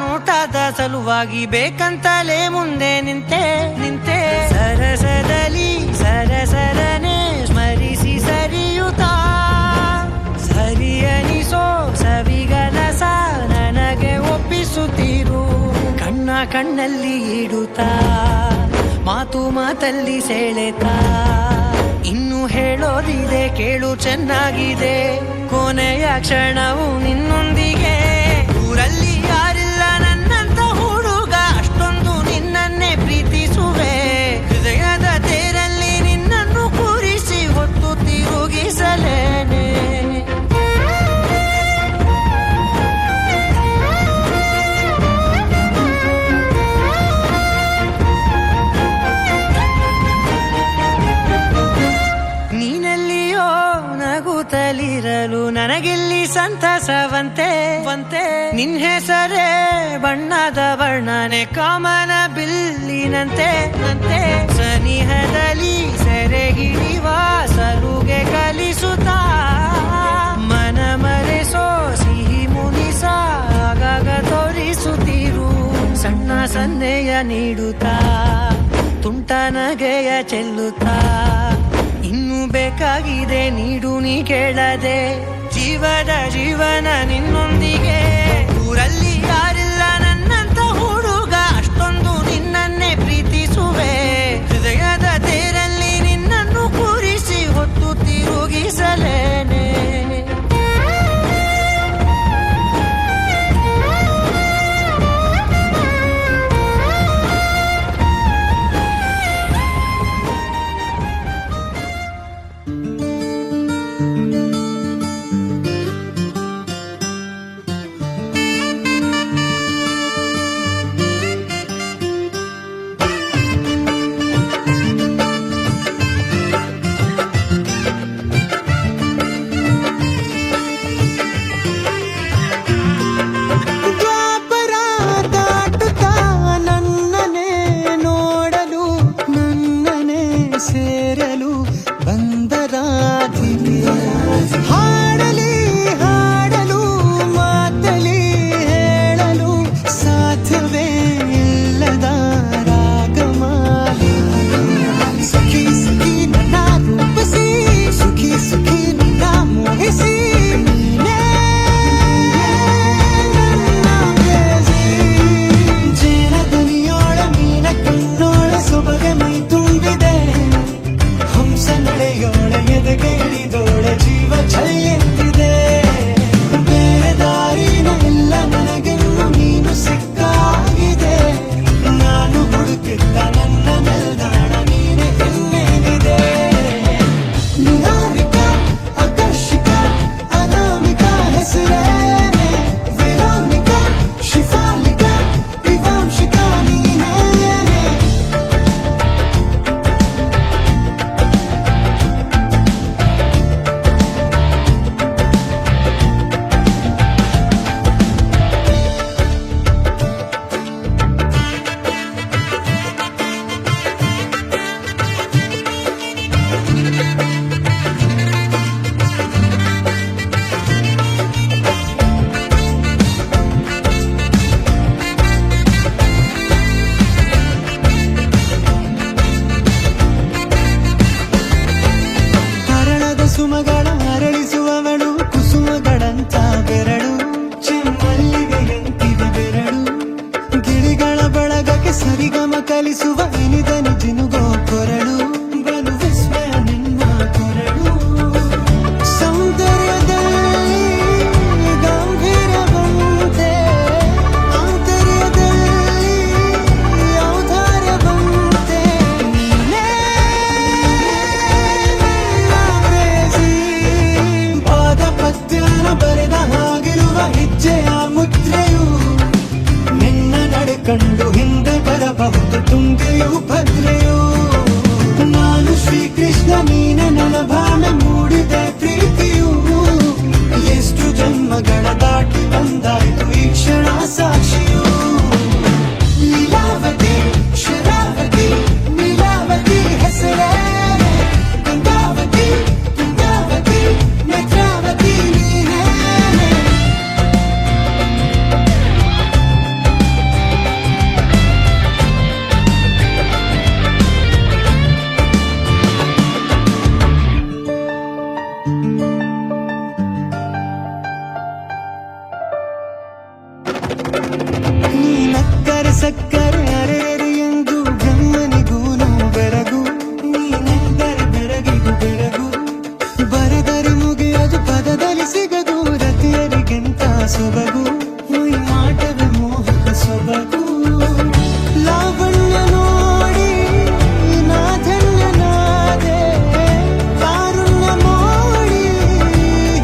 ನೋಟದ ಸಲುವಾಗಿ ಬೇಕಂತಲೇ ಮುಂದೆ ನಿಂತೆ ಸರಸದಲ್ಲಿ ಸರಸರನೆ ಸ್ಮರಿಸಿ ಸರಿಯುತ್ತಾ ಸರಿಯನಿಸೋ ಸವಿಗನಸ ನನಗೆ ಒಪ್ಪಿಸುತ್ತೀರು ಕಣ್ಣಲ್ಲಿ ಇಡುತ್ತಾ ಮಾತಲ್ಲಿ ಸೆಳೆತಾ ಇನ್ನು ಹೇಳೋದಿದೆ ಕೇಳು ಚೆನ್ನಾಗಿದೆ ಕೊನೆಯ ಕ್ಷಣವು ನಿನ್ನೊಂದಿಗೆ ಊರಲ್ಲಿ ಯಾರಿಲ್ಲ ನನ್ನಂತ ಹುಡುಗ ಅಷ್ಟೊಂದು ನಿನ್ನನ್ನೇ ಪ್ರೀತಿಸುವೆ ಹೃದಯದ ತೇರಲ್ಲಿ ನಿನ್ನನ್ನು ಕೂರಿಸಿ ಹೊತ್ತು ತಿರುಗಿಸಲೇನೆ ನಗುತ್ತಲಿರಲು ನನಗಿಲ್ಲಿ ಸಂತಸವಂತೆ ನಿನ್ ಹೆಸರೇ ಬಣ್ಣದ ವರ್ಣನೆ ಕಾಮನ ಬಿಲ್ಲಿನಂತೆ ಸನಿಹದಲ್ಲಿ ಸೆರೆಗಿಳಿವ ಸಲುಗೆ ಕಲಿಸುತ್ತಾ ಮನ ಮರೆಸೋ ಸಿಹಿ ಮುನಿಸ ಆಗಾಗ ತೋರಿಸುತ್ತಿರು ಸಣ್ಣ ಸನ್ನೆಯ ನೀಡುತ್ತಾ ತುಂಟ ನಗೆಯ ಚೆಲ್ಲುತ್ತಾ ಇನ್ನು ಬೇಕಾಗಿದೆ ನೀಡು ನೀ ಕೇಳದೆ ಜೀವನ ನಿನ್ನೊಂದಿಗೆ ಊರಲ್ಲಿ ಯಾರಿಲ್ಲ ನನ್ನಂತ ಹುಡುಗ ಅಷ್ಟೊಂದು ನಿನ್ನನ್ನೇ ಪ್ರೀತಿಸುವೆ ಹೃದಯದ ತೇರಲ್ಲಿ ನಿನ್ನನ್ನು ಕೂರಿಸಿ ಹೊತ್ತು ತಿರುಗಿಸಲೇನೆ ಕಲಿಸುವ ಇನಿದನಿ ಜಿನುಗೋ ಕೊರಳು ಬಲು ವಿಸ್ಮಯ ನಿನ್ನ ಕೊರಳು ಸೌಂದರ್ಯದಲ್ಲಿ ಗಂಭೀರವಂತೆ ಆಂತರ್ಯದಲ್ಲಿ ಔದಾರ್ಯವಂತೆ ನೀನೇ ಪಾದ ಪದ್ಯನ ಬರೆದ ಹಾಗಿರುವ ಹೆಜ್ಜೆಯ ಮುದ್ರೆಯು ನಿನ್ನ ನಡೆ ಕಂಡು ಹಿಂದೆ ಬರಬಹುದು ತುಂಗೆಯು ಭದ್ರೆಯು ನಾನು ಶ್ರೀಕೃಷ್ಣ ನೀನೆ ನನ್ನ ಭಾವನೆ ಮೂಡಿದೆ ಪ್ರೀತಿಯು ಎಷ್ಟು ಜನ್ಮಗಳ ದಾಟಿ ಬಂದಾಯ್ತು ಈ ಕ್ಷಣ ಸಾಕ್ಷಿಯು ಲೀಲಾವತಿ ಶರಾವತಿ ನೀಲಾವತಿ ಹೆಸರೇ ಗಂಗಾವತಿ ತುಂಗಾವತಿ ನೇತ್ರಾವತಿ ನೀನೇ ನೀನಕ್ಕರೆ ಸಕ್ಕರೆ ಅರೆರೆ ಎಂದು ಬ್ರಹ್ಮನಿಗೂನು ಬೆರಗು ನೀನೆಂದರೆ ಬೆರಗಿಗೂ ಬೆರಗು ಬರೆದರೆ ಮುಗಿಯದು ಪದದಲ್ಲಿ ಸಿಗದು ರತಿಯರಿಗೆಂತ ಸೊಬಗು ಈ ಮಾಟವೇ ಮೋಹಕ ಸೊಬಗು ಲಾವಣ್ಯ ನೋಡಿ ನಾಧನ್ಯನಾದೆ ಕಾರುಣ್ಯ ಮೋಡಿ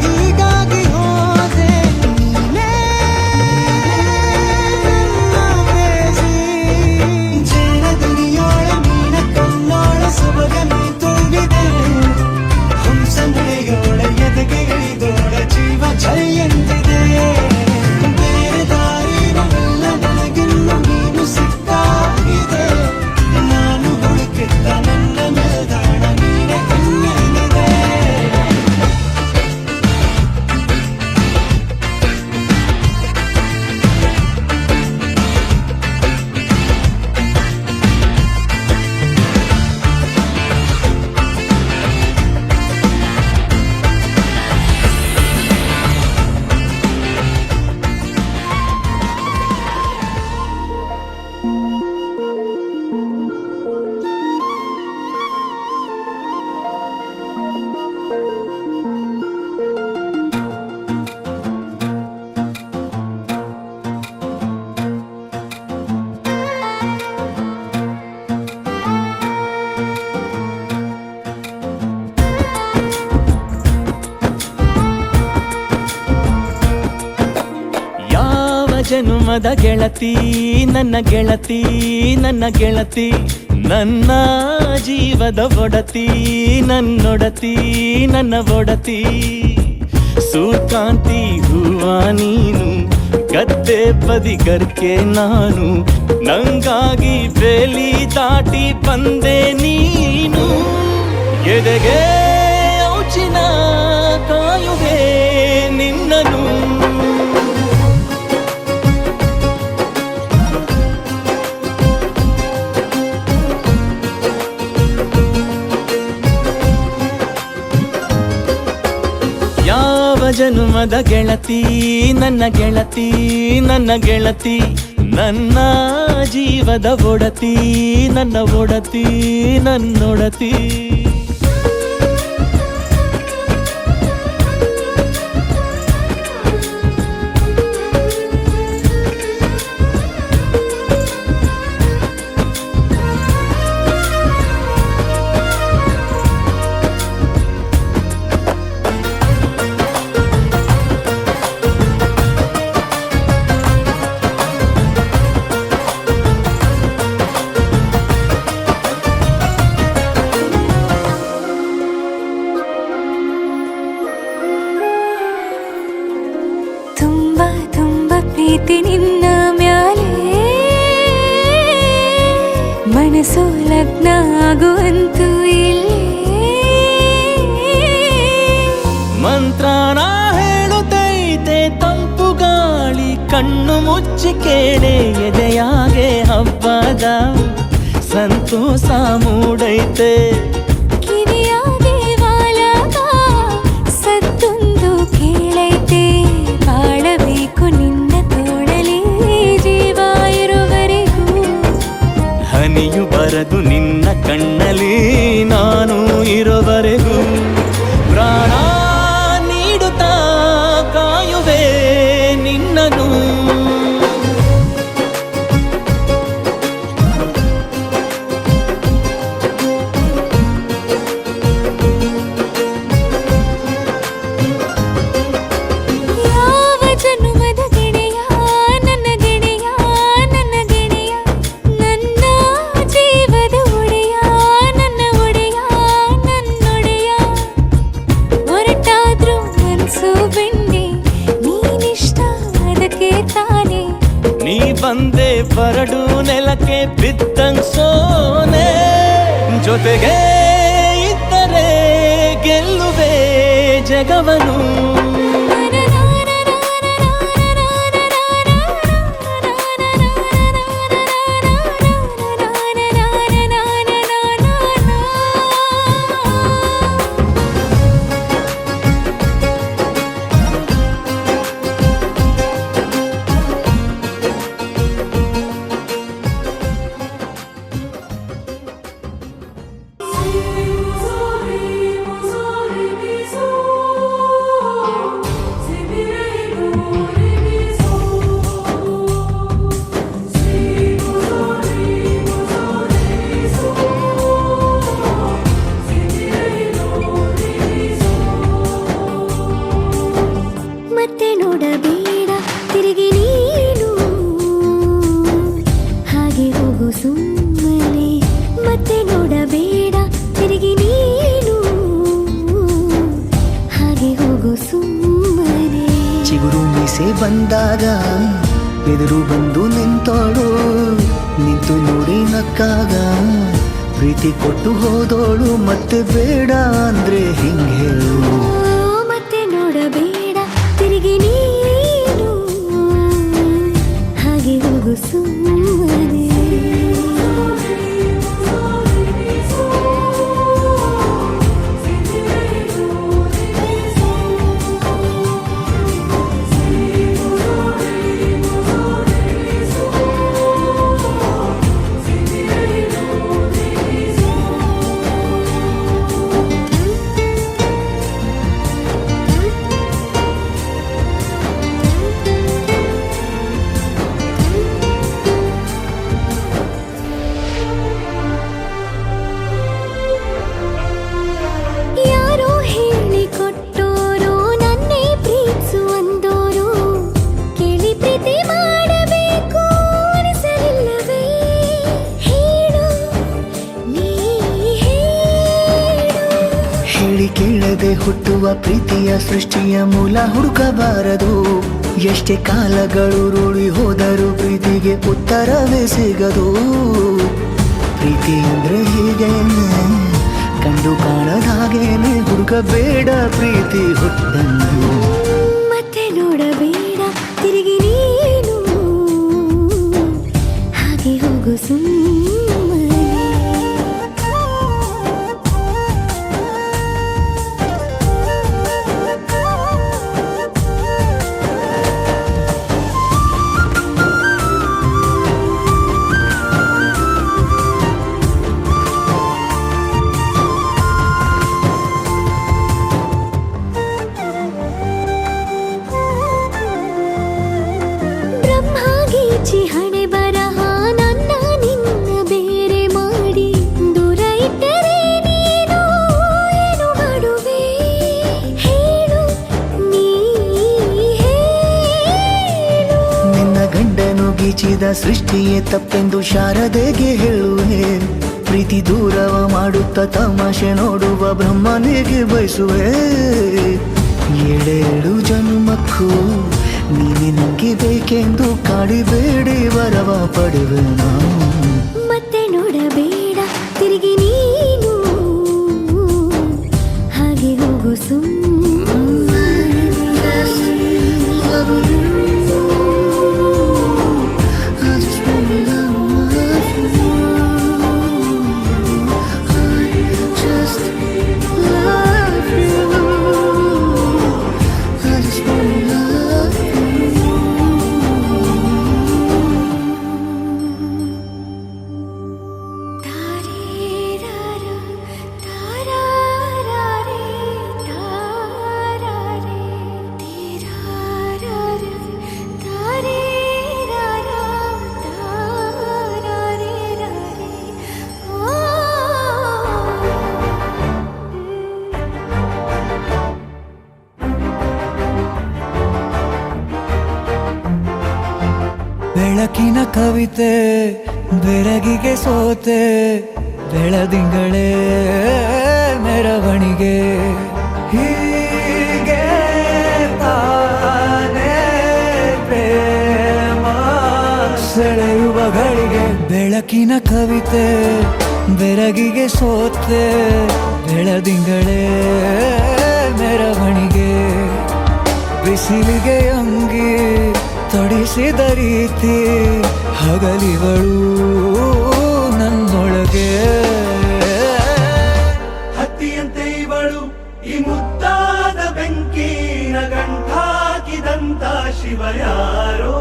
ಹೀಗಾಗಿ ಹೋದೆ ನೀನೇ ಜೇನ ದುನಿಯೋಳ ಮೀನ ಕಣ್ಣೋಳ ಸೊಬಗ ನೀ ತುಂಬಿದೆ ಹಂಸ ನಡೆಯೋಳ ಎದೆಗೆ ಇಳಿದೋಳ ಜೀವ ಛೈ ಎಂದಿದೆ ಬೇರೆ ದಾರಿನವೆಲ್ಲ ನನಗಿನ್ನು ನೀನು ಸಿಕ್ಕಾಗಿದೆ ನಾನು ಹುಡುಕಿದ್ದ ನನ್ನ ನಿಲ್ದಾಣ ನೀನೆ ಇನ್ನೇನಿದೆ ಯಾವ ಜನುಮದ ಗೆಳತಿ ನನ್ನ ಗೆಳತಿ ನನ್ನ ಗೆಳತಿ ನನ್ನ ಜೀವದ ಒಡತಿ ನನ್ನೊಡತಿ ನನ್ನ ಒಡತಿ ಸೂರ್ಕಾಂತಿ ಹೂವ ನೀನು ಗದ್ದೆ ಬದಿಗರ್ಕೆ ನಾನು ನಂಗಾಗಿ ಬೇಲಿ ದಾಟಿ ಬಂದೆ ನೀನು ಎದೆಗೆ ಔಚಿನ ಕಾಯುವೆ ನಿನ್ನನು ಯಾವ ಜನುಮದ ಗೆಳತಿ ನನ್ನ ಗೆಳತಿ ನನ್ನ ಗೆಳತಿ ನನ್ನ ಜೀವದ ಒಡತಿ ನನ್ನ ಒಡತಿ ನನ್ನೊಡತಿ ಪ್ರೀತಿ ನಿನ್ನ ಮ್ಯಾಲೆ ಮನಸ್ಸು ಲಗ್ನ ಆಗುವಂತೂ ಇಲ್ಲೇ ಮಂತ್ರನ ಹೇಳುತ್ತೈತೆ ತಂಪು ಗಾಳಿ ಕಣ್ಣು ಮುಚ್ಚಿ ಕೇಳೆ ಎದೆಯಾಗೆ ಹಬ್ಬದ ಸಂತೋಷ ಮೂಡೈತೆ ಕಿವಿಯಾಗೆ ವಾಲಕ ಸತ್ತೊಂದು ಕೇಳೈತೆ ಬಾಳಬೇಕು ನಿನ್ನ ತೋಳಲಿ ಜೀವ ಇರುವರೆಗೂ ಹನಿಯು ಬರದು ನಿನ್ನ ಕಣ್ಣಲ್ಲಿ ನಾನು ಇರೋವರೆಗೂ ಪ್ರಾಣ ನೀಡುತ್ತಾ ಕಾಯುವೆ ನಿನ್ನನು. ಯಾವ ಜನುಮದ ಗೆಳೆಯ ನನ್ನ ಗೆಳೆಯ ನನ್ನ ಗೆಳೆಯ ನನ್ನ ಜೀವದ ಒಡೆಯ ನನ್ನ ಒಡೆಯ ನನ್ನೊಡೆಯ ಹೊರಟಾದ್ರೂ ಮನಸ್ಸು ಬೆಂಡೆ ನೀನಿಷ್ಟ ಅದಕ್ಕೆ ತಾನೆ ನೀ ಬಂದೆ ಬರಡು ನೆಲಕ್ಕೆ ಬಿದ್ದಂಗ್ ಸೋನೆ ಜೊತೆಗೆ ಇದ್ದರೆ ಗೆಲ್ಲುವೆ ಜಗವನು. ಮತ್ತೆ ನೋಡಬೇಡ ತಿರುಗಿ ನೀನು ಹಾಗೆ ಹೋಗು ಸುಮ್ಮನೆ. ಮತ್ತೆ ನೋಡಬೇಡ ತಿರುಗಿ ನೀನು ಹಾಗೆ ಹೋಗು ಸುಮ್ಮನೆ. ಚಿಗುರು ಮೀಸೆ ಬಂದಾಗ ಎದುರು ಬಂದು ನಿಂತೋಳು ನಿಂತು ನೋಡಿ ನಕ್ಕಾಗ ಪ್ರೀತಿ ಕೊಟ್ಟು ಹೋದೋಳು ಮತ್ತೆ ಬೇಡ ಅಂದ್ರೆ ಹಿಂಗೆ ಹೇಳು. ಮತ್ತೆ ನೋಡಬೇಡ ತಿರುಗಿ ನೀನು ಹಾಗೆ ಹೋಗು ಸುಮ್ಮನೆ. ಯಾರೋ ಹೇಳಿಕೊಟ್ಟೋರು ನನ್ನೇ ಪ್ರೀತಿಸು ಅಂದೋರು ಕೇಳಿ ಪ್ರೀತಿ ಮಾಡಬೇಕು ಅನಿಸಲಿಲ್ಲವೇ ಹೇಳು ನೀ ಹೇಳು. ಹೇಳಿ ಕೇಳದೆ ಹುಟ್ಟುವ ಪ್ರೀತಿಯ ಸೃಷ್ಟಿಯ ಮೂಲ ಹುಡುಕಬಾರದು. ಎಷ್ಟೇ ಕಾಲಗಳು ರೂಢಿ ಹೋದರೂ ಪ್ರೀತಿಗೆ ಉತ್ತರವೇ ಸಿಗದು. ಪ್ರೀತಿ ಅಂದ್ರೆ ಹೀಗೇನೆ ಕಂಡು ಕಾಣದ ಹಾಗೇನೆ ಹುಡುಕಬೇಡ ಪ್ರೀತಿ ಹುಟ್ಟನ್ನು. ಮತ್ತೆ ನೋಡಬೇಡ ತಿರುಗಿ ನೀನು ಹಾಗೆ ಹೋಗು ಸುಮ್ಮನೆ. ಬ್ರಹ್ಮಗೀಚಿ ಹಣೆ ಬರಹ ನನ್ನ ನಿನ್ನ ಬೇರೆ ಮಾಡಿ ದೂರ ಇಟ್ಟರೆ ನೀನು ಏನು ಮಾಡುವೆ ಹೇಳು ನೀ ಹೇಳು. ನಿನ್ನ ಗಂಡನು ಗೀಚಿದ ಸೃಷ್ಟಿಯೇ ತಪ್ಪೆಂದು ಶಾರದೆಗೆ ಹೇಳುವೆ. ಪ್ರೀತಿ ದೂರವ ಮಾಡುತ್ತ ತಮಾಷೆ ನೋಡುವ ಬ್ರಹ್ಮನಿಗೆ ಬಯಸುವೆ. ಏಳೇಳು ಜನ್ಮಕ್ಕೂ ನೀನೆ ನಂಗೆ ಬೇಕೆಂದು ಕಾಡಿಬೇಡಿ ವರವ ಪಡೆವೆ ನಾನು. ಮತ್ತೆ ನೋಡಬೇಡ ತಿರುಗಿ ನೀನು ಹಾಗೆ ಹೋಗು ಸುಮ್ಮನೆ. ಬೆಳಕಿನ ಕವಿತೆ ಬೆರಗಿಗೆ ಸೋತೆ ಬೆಳದಿಂಗಳೇ ಮೆರವಣಿಗೆ ಹೀಗೆ ತಾನೇ ಪ್ರೇಮ ಸೆಳೆಯುವ ಗಳಿಗೆ ಬೆಳಕಿನ ಕವಿತೆ ಬೆರಗಿಗೆ ಸೋತೆ ಬೆಳದಿಂಗಳೇ ಮೆರವಣಿಗೆ ಬಿಸಿಲಿಗೆ ಅಂಗಿ ತೊಡಿಸಿದ ರೀತಿ ಹಗಲಿಗಳು ನನ್ನೊಳಗೆ ಹತ್ತಿಯಂತೆ ಇವಳು ಈ ಮುದ್ದಾದ ಬೆಂಕಿನ ಗಂಟಾಕಿದಂತ ಶಿವ ಯಾರೋ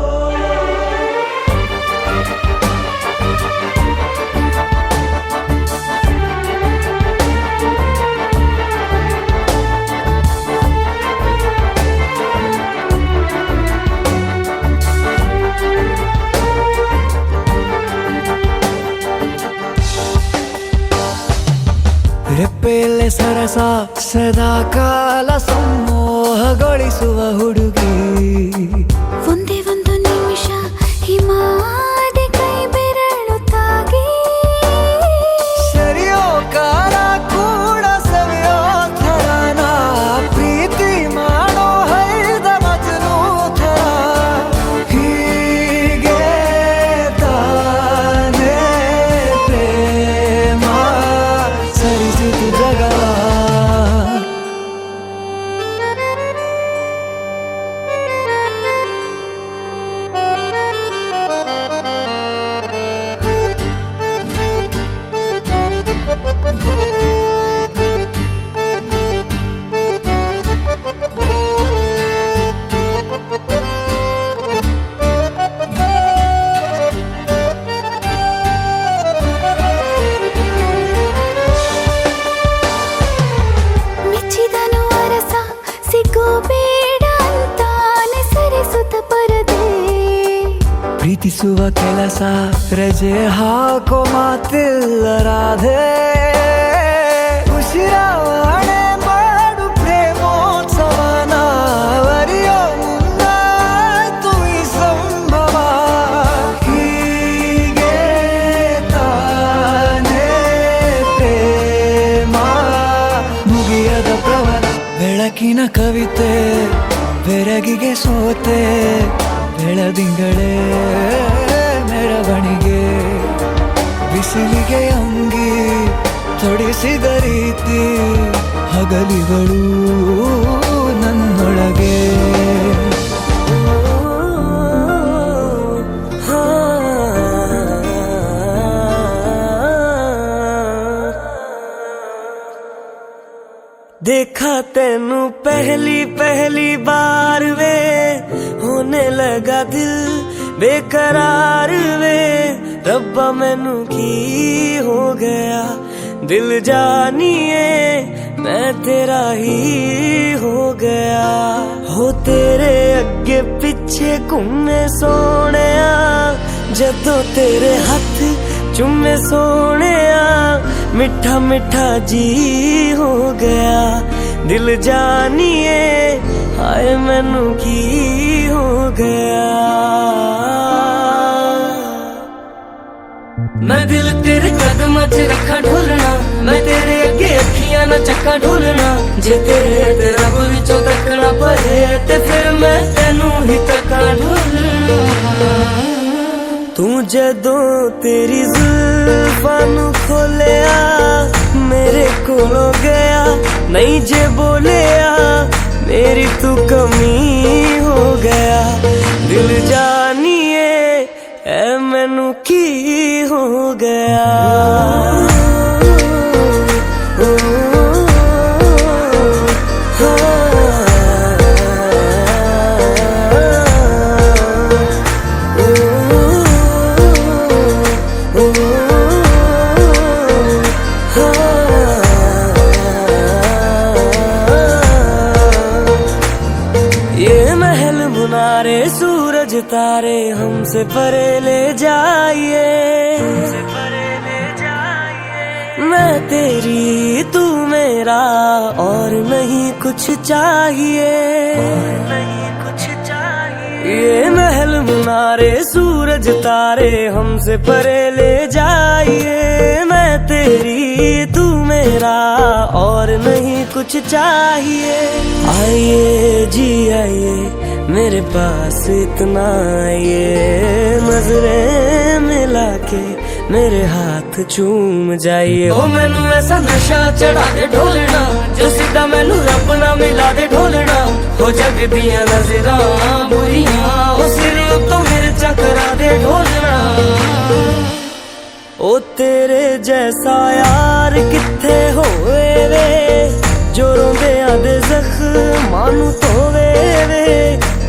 ರೆಪ್ಪೆಯಲ್ಲೇ ಸರಸ ಸದಾ ಕಾಲ ಸಂಮೋಹಗೊಳಿಸುವ ಹುಡುಗಿ ಒಂದೇ ಒಂದು ನಿಮಿಷ ಹಿಮಾದಿ ಕೈ ಬೆರಳು ತಾಗಿ ಸರಿಯೋ ಕಾಲ ಕೂಡ ಸವಿಯೋ ಥರನ ಪ್ರೀತಿ ಮಾಡೋ ಹೈದ ಮಜನು ಥರ ಹೀಗೆ ತಾನೇ ಪ್ರೇಮ ಸರಿಸಿತು ಜಗ ಮೆಚ್ಚಿದನು ಅರಸ ಸಿಗೋ ಬೇಡ ಅಂತಾನೆ ಸರಿಸುತ್ತ ಪರದೆ ಪ್ರೀತಿಸುವ ಕೆಲಸ ರಜೆ ಹಾಕೋ ಮಾತಿಲ್ಲ ರಾಧೆ ಉಸಿರಾವಣೆ ಮಾಡು ಪ್ರೇಮೋತ್ಸವನ ಅರಿಯೋ ಮುಂದಾಯ್ತು ಈ ಸಂಭವ ಹೀಗೆ ತಾನೇ ಪ್ರೇಮ ಮುಗಿಯದ ಪ್ರವರ ಬೆಳಕಿನ ಕವಿತೆ ಬೆರಗಿಗೆ ಸೋತೆ ಬೆಳದಿಂಗಳೇ ಮೆರವಣಿಗೆ ಬಿಸಿಲಿಗೆ ಅಂಗಿ ತೊಡಿಸಿದ ರೀತಿ ಹಗಲಿಗಳು ನನ್ನೊಳಗೆ देखा तेनू पहली पहली बार वे होने लगा दिल बेकरार वे रब्बा मैनू की हो गया दिल जानिए मैं तेरा ही हो गया हो तेरे अगे पीछे घूमे सोने जदों तेरे हाथ चुम्मे सोने मिठा मिठा जी हो गया दिल जानिए हाय मैनू की हो गया मैं दिल तेरे कदम च रखा ढोलना मैं तेरे अगे अखियां ना चक्का ढोलना जे तेरे रब विचों तकना पए ते फिर मैं तेनू ही तक्का ढोलना तू जदों तेरी जुल्फां नू खोलिया मेरे कोलों गया नहीं जे बोलिया मेरी तू कमी हो गया दिल जानिए ऐ मैनू की हो गया सूरज तारे हमसे परे ले जाइए मैं तेरी तू मेरा और नहीं कुछ चाहिए ये महल मुनारे सूरज तारे हमसे परे ले जाइए, मैं तेरी तू मेरा और नहीं कुछ चाहिए। आइए जी आइए मेरे पास इतना आइए, नजरें मिला के मेरे हाथ चूम जाइए। ओ मैनू ऐसा नशा चढ़ा दे ढोलना, जो सीधा मैनू रब ना मिला दे ढोलना, हो जग दियां नजरां बुरियां, ओ सिर तो मेरे चकरा दे ढोलना। ओ तेरे जैसा यार किथे होवे वे, जो रोंदे आदे जख्मां नू धोवे वे,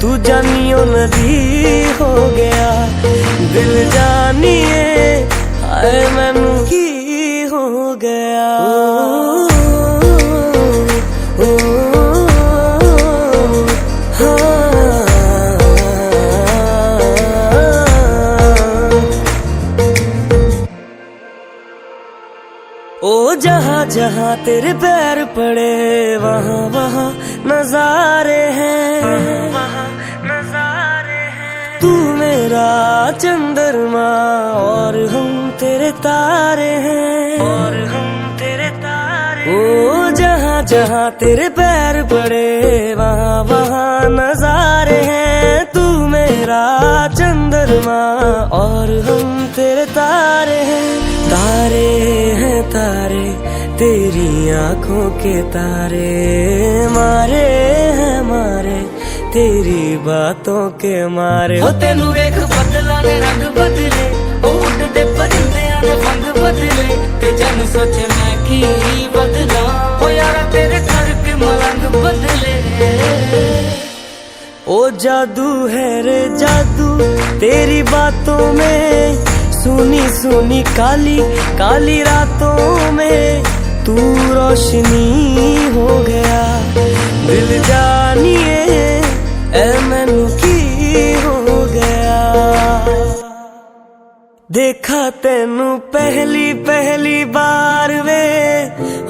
तू जानियो नदी हो गया दिल जानिए, हाय मैनू की हो गया। ओ जहाँ जहाँ तेरे पैर पड़े वहाँ वहाँ नजारे हैं, तू मेरा चंद्रमा और हम तेरे तारे हैं, ओ जहाँ जहाँ तेरे पैर पड़े वहाँ वहाँ नजारे हैं, तू मेरा चंद्रमा और हम तेरे तारे हैं। तारे हैं तारे तेरी आंखों के तारे, मारे हैं मारे तेरी बातों के मारे। हो तेनू वेख बदला ने रंग बदले, ओ उड़दे परिंदियां ने पंख बदले, ते जन सोचे मैं की बदला, ओ यारा तेरे करके मलंग बदले। ओ जादू है रे जादू तेरी बातों में, सुनी सुनी काली काली रातों में तू रोशनी हो गया, दिल जानिए ऐ मैनू की हो गया। देखा तेनू पहली पहली बार वे,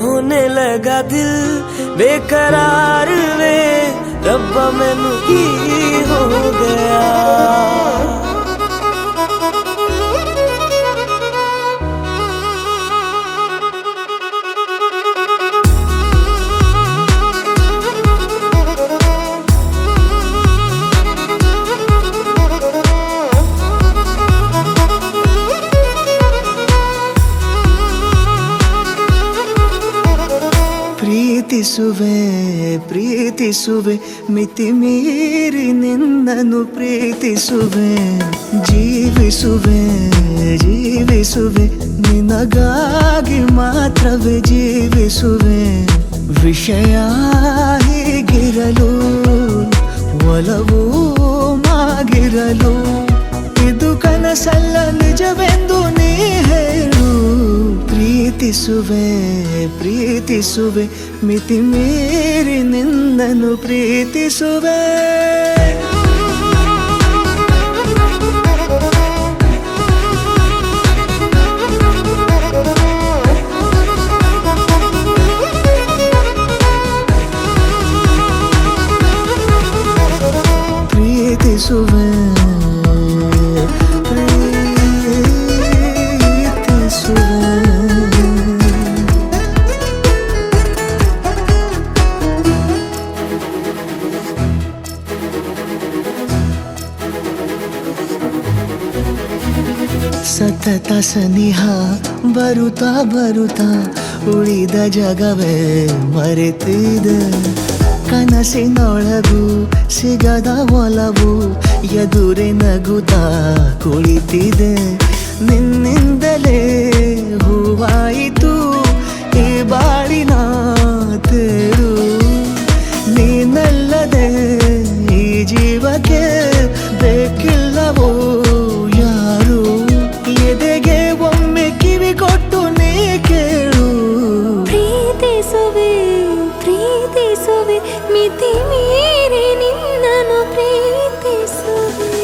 होने लगा दिल बेकरार वे, रब्बा मैनू की हो गया। ಪ್ರೀತಿಸುವೆ ಮಿತಿ ಮೀರಿ ನಿನ್ನನ್ನು ಪ್ರೀತಿಸುವೆ, ಜೀವಿಸುವೆ ನಿನಗಾಗಿ ಮಾತ್ರವೇ ಜೀವಿಸುವೆ, ವಿಷಯ ಹೀಗಿರಲು ಒಲವು ಮಾಗಿರಲು, ಇದು ಕನಸಲ್ಲ ನಿಜವೆಂದು ನೀ ಹೇಳು। ಪ್ರೀತಿಸುವೆ ಮಿತಿ ಮೀರಿ ನಿನ್ನನ್ನು ಪ್ರೀತಿಸುವೆ। ಪ್ರೀತಿಸುವೆ ಸತತ ಸನಿಹ ಬರುತ್ತಾ ಉಳಿದ ಜಗವೇ ಮರೆತಿದೆ, ಕನಸಿನೊಳಗೂ ಸಿಗದ ಒಲವು ಎದುರೆ ನಗುತ್ತಾ ಕುಳಿತಿದೆ, ನಿನ್ನಿಂದಲೇ ಹೂವಾಯಿತು ಈ ಬಾಳಿನ ತೇರು, ನೀನಲ್ಲದೆ ಈ ಜೀವಕ್ಕೆ ಬೇಕಿಲ್ಲವೋ ಯಾರು, ಎದೆಗೆ ಒಮ್ಮೆ ಕಿವಿ ಕೊಟ್ಟು ನೀ ಕೇಳು। ಪ್ರೀತಿಸುವೆ ಮಿತಿ ಮೀರಿ ನಿನ್ನನ್ನು ಪ್ರೀತಿಸುವೆ।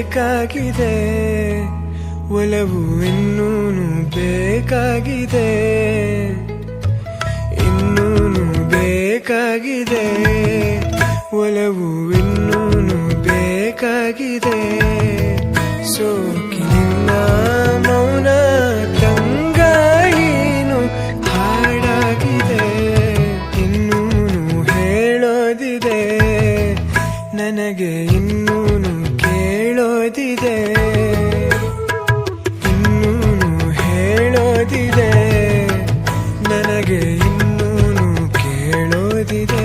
ಬೇಕಾಗಿದೆ ಒಲವು ಇನ್ನೂನು ಬೇಕಾಗಿದೆ ಇನ್ನೂನು ಬೇಕಾಗಿದೆ ಒಲವು ಇನ್ನೂನು ಬೇಕಾಗಿದೆ ಸೋಕಿನಿಂದ ಮೌನ ತಂಗಾಯಿನು ಹಾಡಾಗಿದೆ ಇನ್ನೂನು ಹೇಳೋದಿದೆ ನನಗೆ ಇನ್ನೂನು ಕೇಳೋದಿದೆ ಇನ್ನೂನು ಹೇಳೋದಿದೆ ನನಗೆ ಇನ್ನೂನು ಕೇಳೋದಿದೆ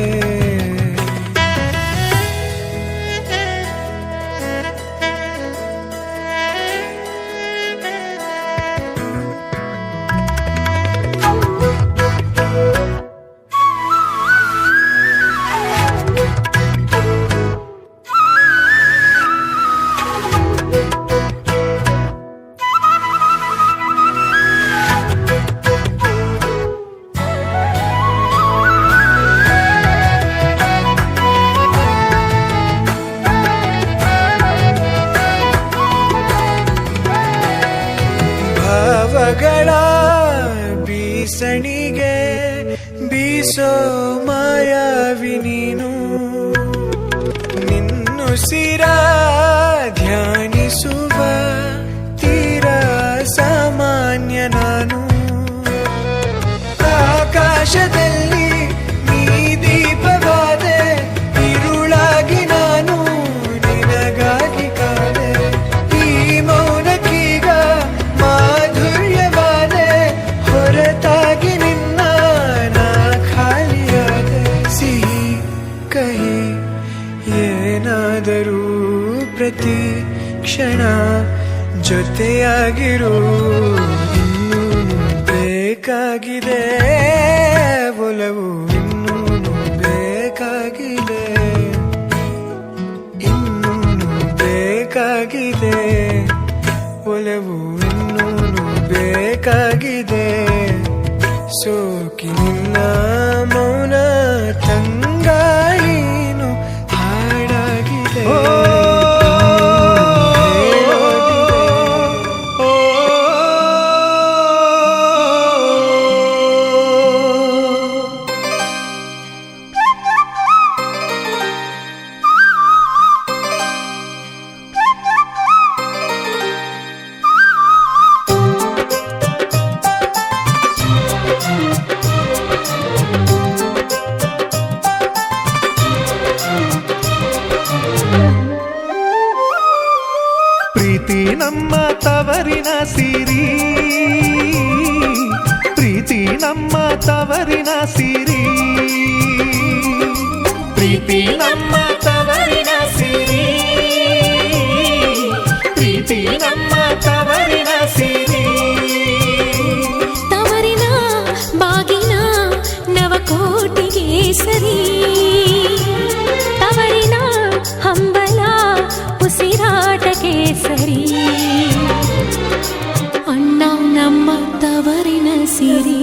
ಭಾವಗಳ ಬೀಸಣಿಗೆ ಬೀಸೋ ಮಾಯಾವಿ ನೀನು ನಿನ್ನುಸಿರ ಧ್ಯಾನಿಸುವ ತೀರ ಸಾಮಾನ್ಯ ನಾನು ಆಕಾಶದಲ್ಲಿ ನೀ ದೀಪವಾದೆ ഇരുಳಾಗಿ ನಾನು ನಿನಗಾಗಿ ಕಾದೆ ಈ ಮೌನಕ್ಕೀಗ ಮಾಧುರ್ಯವಾದೆ ಹೊರತಾಗಿ ನಿನ್ನ ನಾ ಖಾಲಿಯಾದೆ ಸಿಹಿ ಕಹಿ ಏನಾದರೂ ಪ್ರತಿ ಕ್ಷಣ ಜೊತೆಯಾಗಿರು ಇನ್ನೂನು ಬೇಕಾಗಿದೆ ಒಲವು ಇನ್ನೂನು ಬೇಕಾಗಿದೆ ಇನ್ನೂನು ಬೇಕಾಗಿದೆ ಒಲವು ಇನ್ನೂನು ಬೇಕಾಗಿದೆ ಸೋಕಿನಿನ್ನ ಮೌನ ತಂಗಾಯಿನು ಹಾಡಾಗಿದೆ ಪ್ರೀತಿ ನಮ್ಮ ತವರಿನ ಸಿರಿ ಪ್ರೀತಿ ನಮ್ಮ ತವರಿನ ಸಿರಿ ಪ್ರೀತಿ ನಮ್ಮ ತವರಿನ ಸಿರಿ ಪ್ರೀತಿ ನಮ್ಮ ತವರಿನ ಸಿರಿ ತವರಿನ ಬಾಗಿನ ನವಕೋಟಿಗೆ ಸರಿ ತವರಿನ ಹಂಬಲ ಉಸಿರಾಟಕ್ಕೆ ಸರಿ ಅಣ್ಣ ನಮ್ಮ ತವರಿನ ಸಿರಿ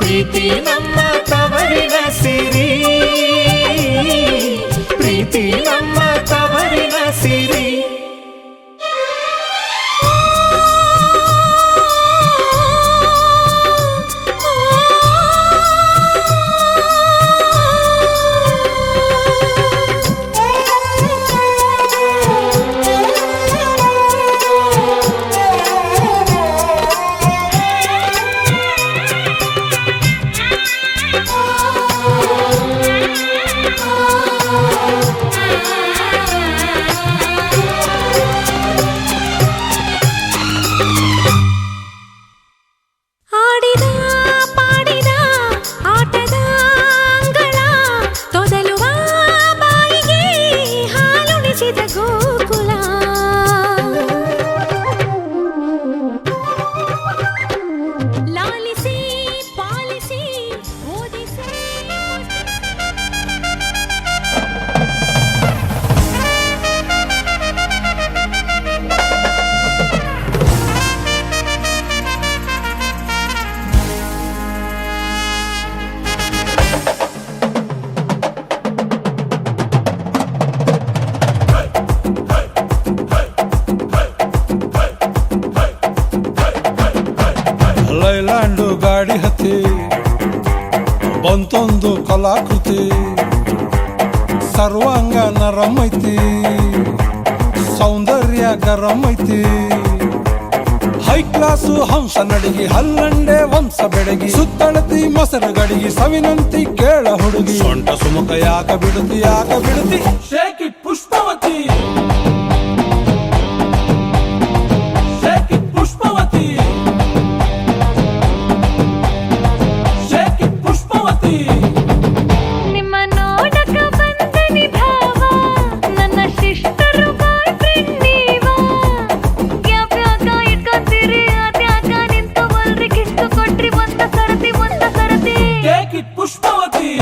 ಪ್ರೀತಿ ನಮ್ಮ ತವರಿನ ಸಿರಿ ಪ್ರೀತಿ ನಮ್ಮ ತವರಿನ ಸಿರಿ ಹತಿ ಬಂತೊಂದು ಕಲಾಕೃತಿ ಸರ್ವಾಂಗ ನರಂ ಐತಿ ಸೌಂದರ್ಯ ಗರಂ ಐತಿ ಹೈ ಕ್ಲಾಸು ಹಂಸ ನಡಿಗೆ ಹಲ್ಲಂಡೆ ವಂಶ ಬೆಡಗಿ ಸುತ್ತಳತಿ ಮೊಸರು ಗಡಿಗೆ ಸವಿನಂತಿ ಕೇಳ ಹುಡುಗಿ ಸೊಂಟ ಸುಮುಖ ಯಾಕ ಬಿಡುತ್ತಿ shake it Pushpavati shake it Pushpavati shake it Pushpavati ನಿಮ್ಮ ನೋಡಕ ಬಂದನಿ ಭಾವ ನನ್ನ ಶಿಷ್ಟರು ಬಾಯ್ ಫ್ರೆಂಡ್ ನೀವಾ ಯಾವ್ಯಾಕ ಇಟ್ಕೊಂತೀರಿ ಅದ್ಯಾಕ ನಿಂತವಲ್ರಿ ಕಿಸ್ತು ಕೊಟ್ರಿ ಒಂದ ಸರತಿ ಟೇಕ್ ಇಟ್ ಪುಷ್ಪವತಿ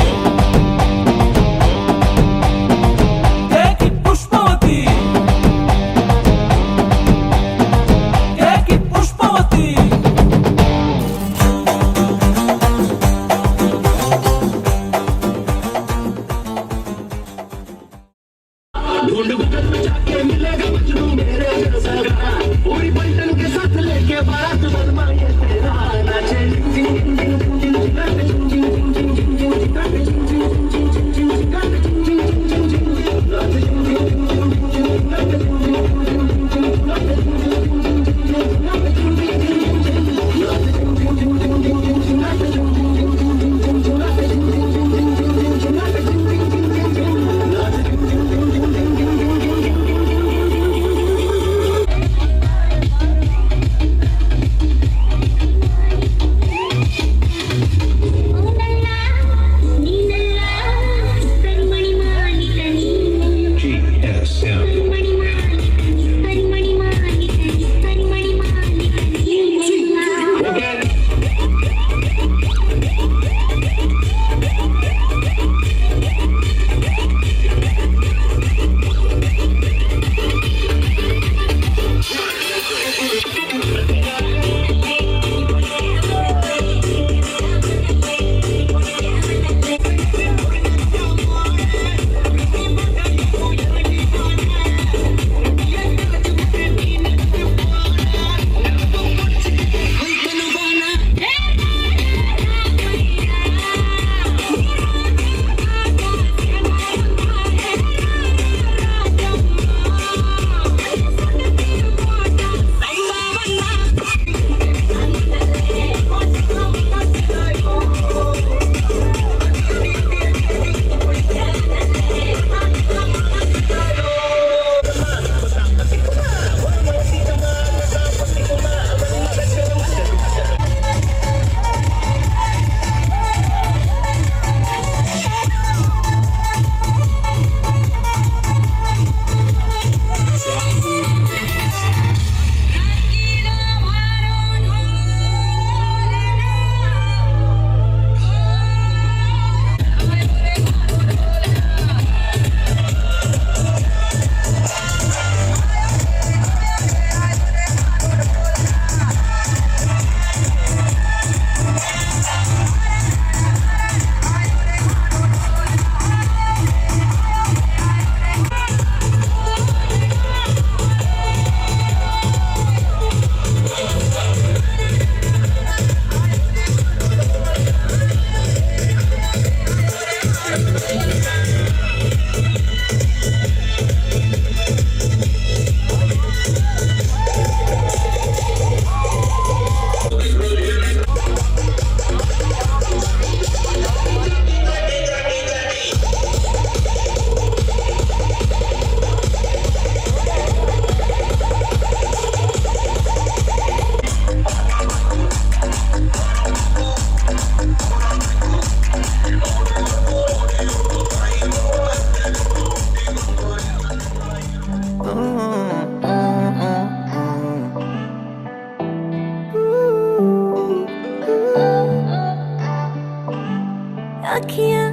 अखियां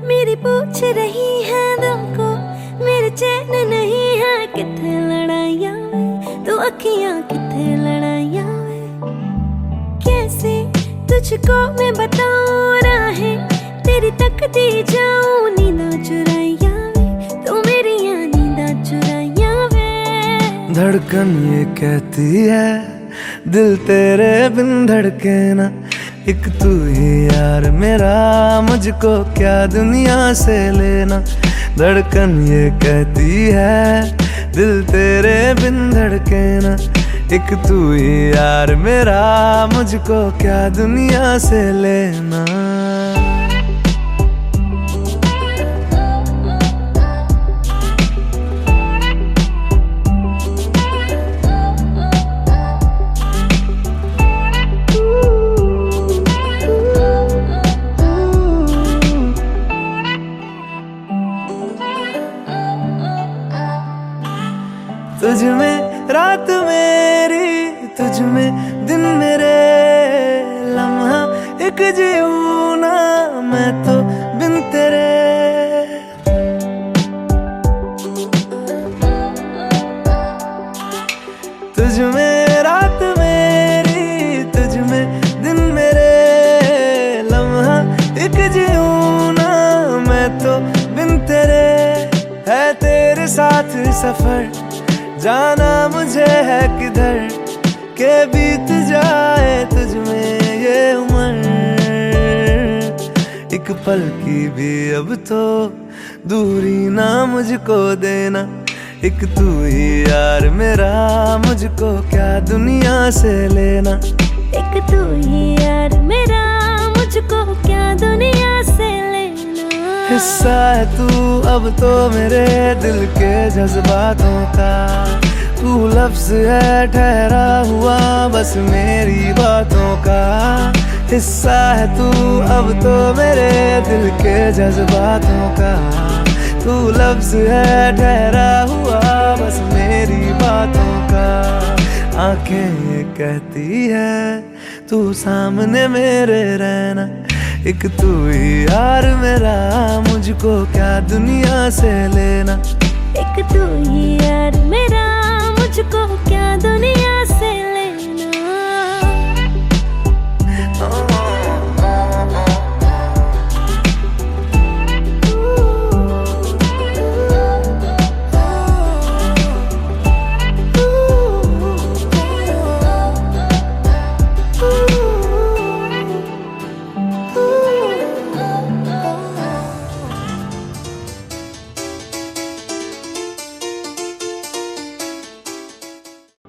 मेरी पूछ रही हैं दिल को मेरे चैन नहीं है किथे लड़ाइयां वे तो अखियां किथे लड़ाइयां वे कैसे तुझको मैं बताऊं राहें तेरी तकती जाऊं नींदा चुराइयां वे तो मेरी नींदा चुराइयां वे धड़कन ये कहती है दिल तेरे बिन धड़के ना एक तू ही यार मेरा, मुझको क्या दुनिया से लेना। धड़कन ये कहती है दिल तेरे बिन धड़के ना। एक तू ही यार मेरा, मुझको क्या दुनिया से लेना। तुझ में रात मेरी, तुझ में दिन मेरे, लम्हा एक जीऊं ना मैं तो बिन तेरे। तुझ में रात मेरी, तुझ में दिन मेरे, लम्हा एक जीऊं ना मैं तो बिन तेरे। है तेरे साथ सफर, जाना मुझे है किधर के बीत जाए तुझ में ये उम्र। एक पल की भी अब तो दूरी ना मुझको देना। एक तू ही यार मेरा, मुझको क्या दुनिया से लेना। एक तू ही यार मेरा, मुझको क्या दुनिया से लेना। हिस्सा है तू अब तो मेरे दिल के जज्बातों का। तू लफ्ज है ठहरा हुआ बस मेरी बातों का। हिस्सा है तू अब तो मेरे दिल के जज्बातों का। तू लफ्ज है ठहरा हुआ बस मेरी बातों का। आंखें ये कहती है तू सामने मेरे रहना। एक तू ही यार मेरा, मुझको क्या दुनिया से लेना।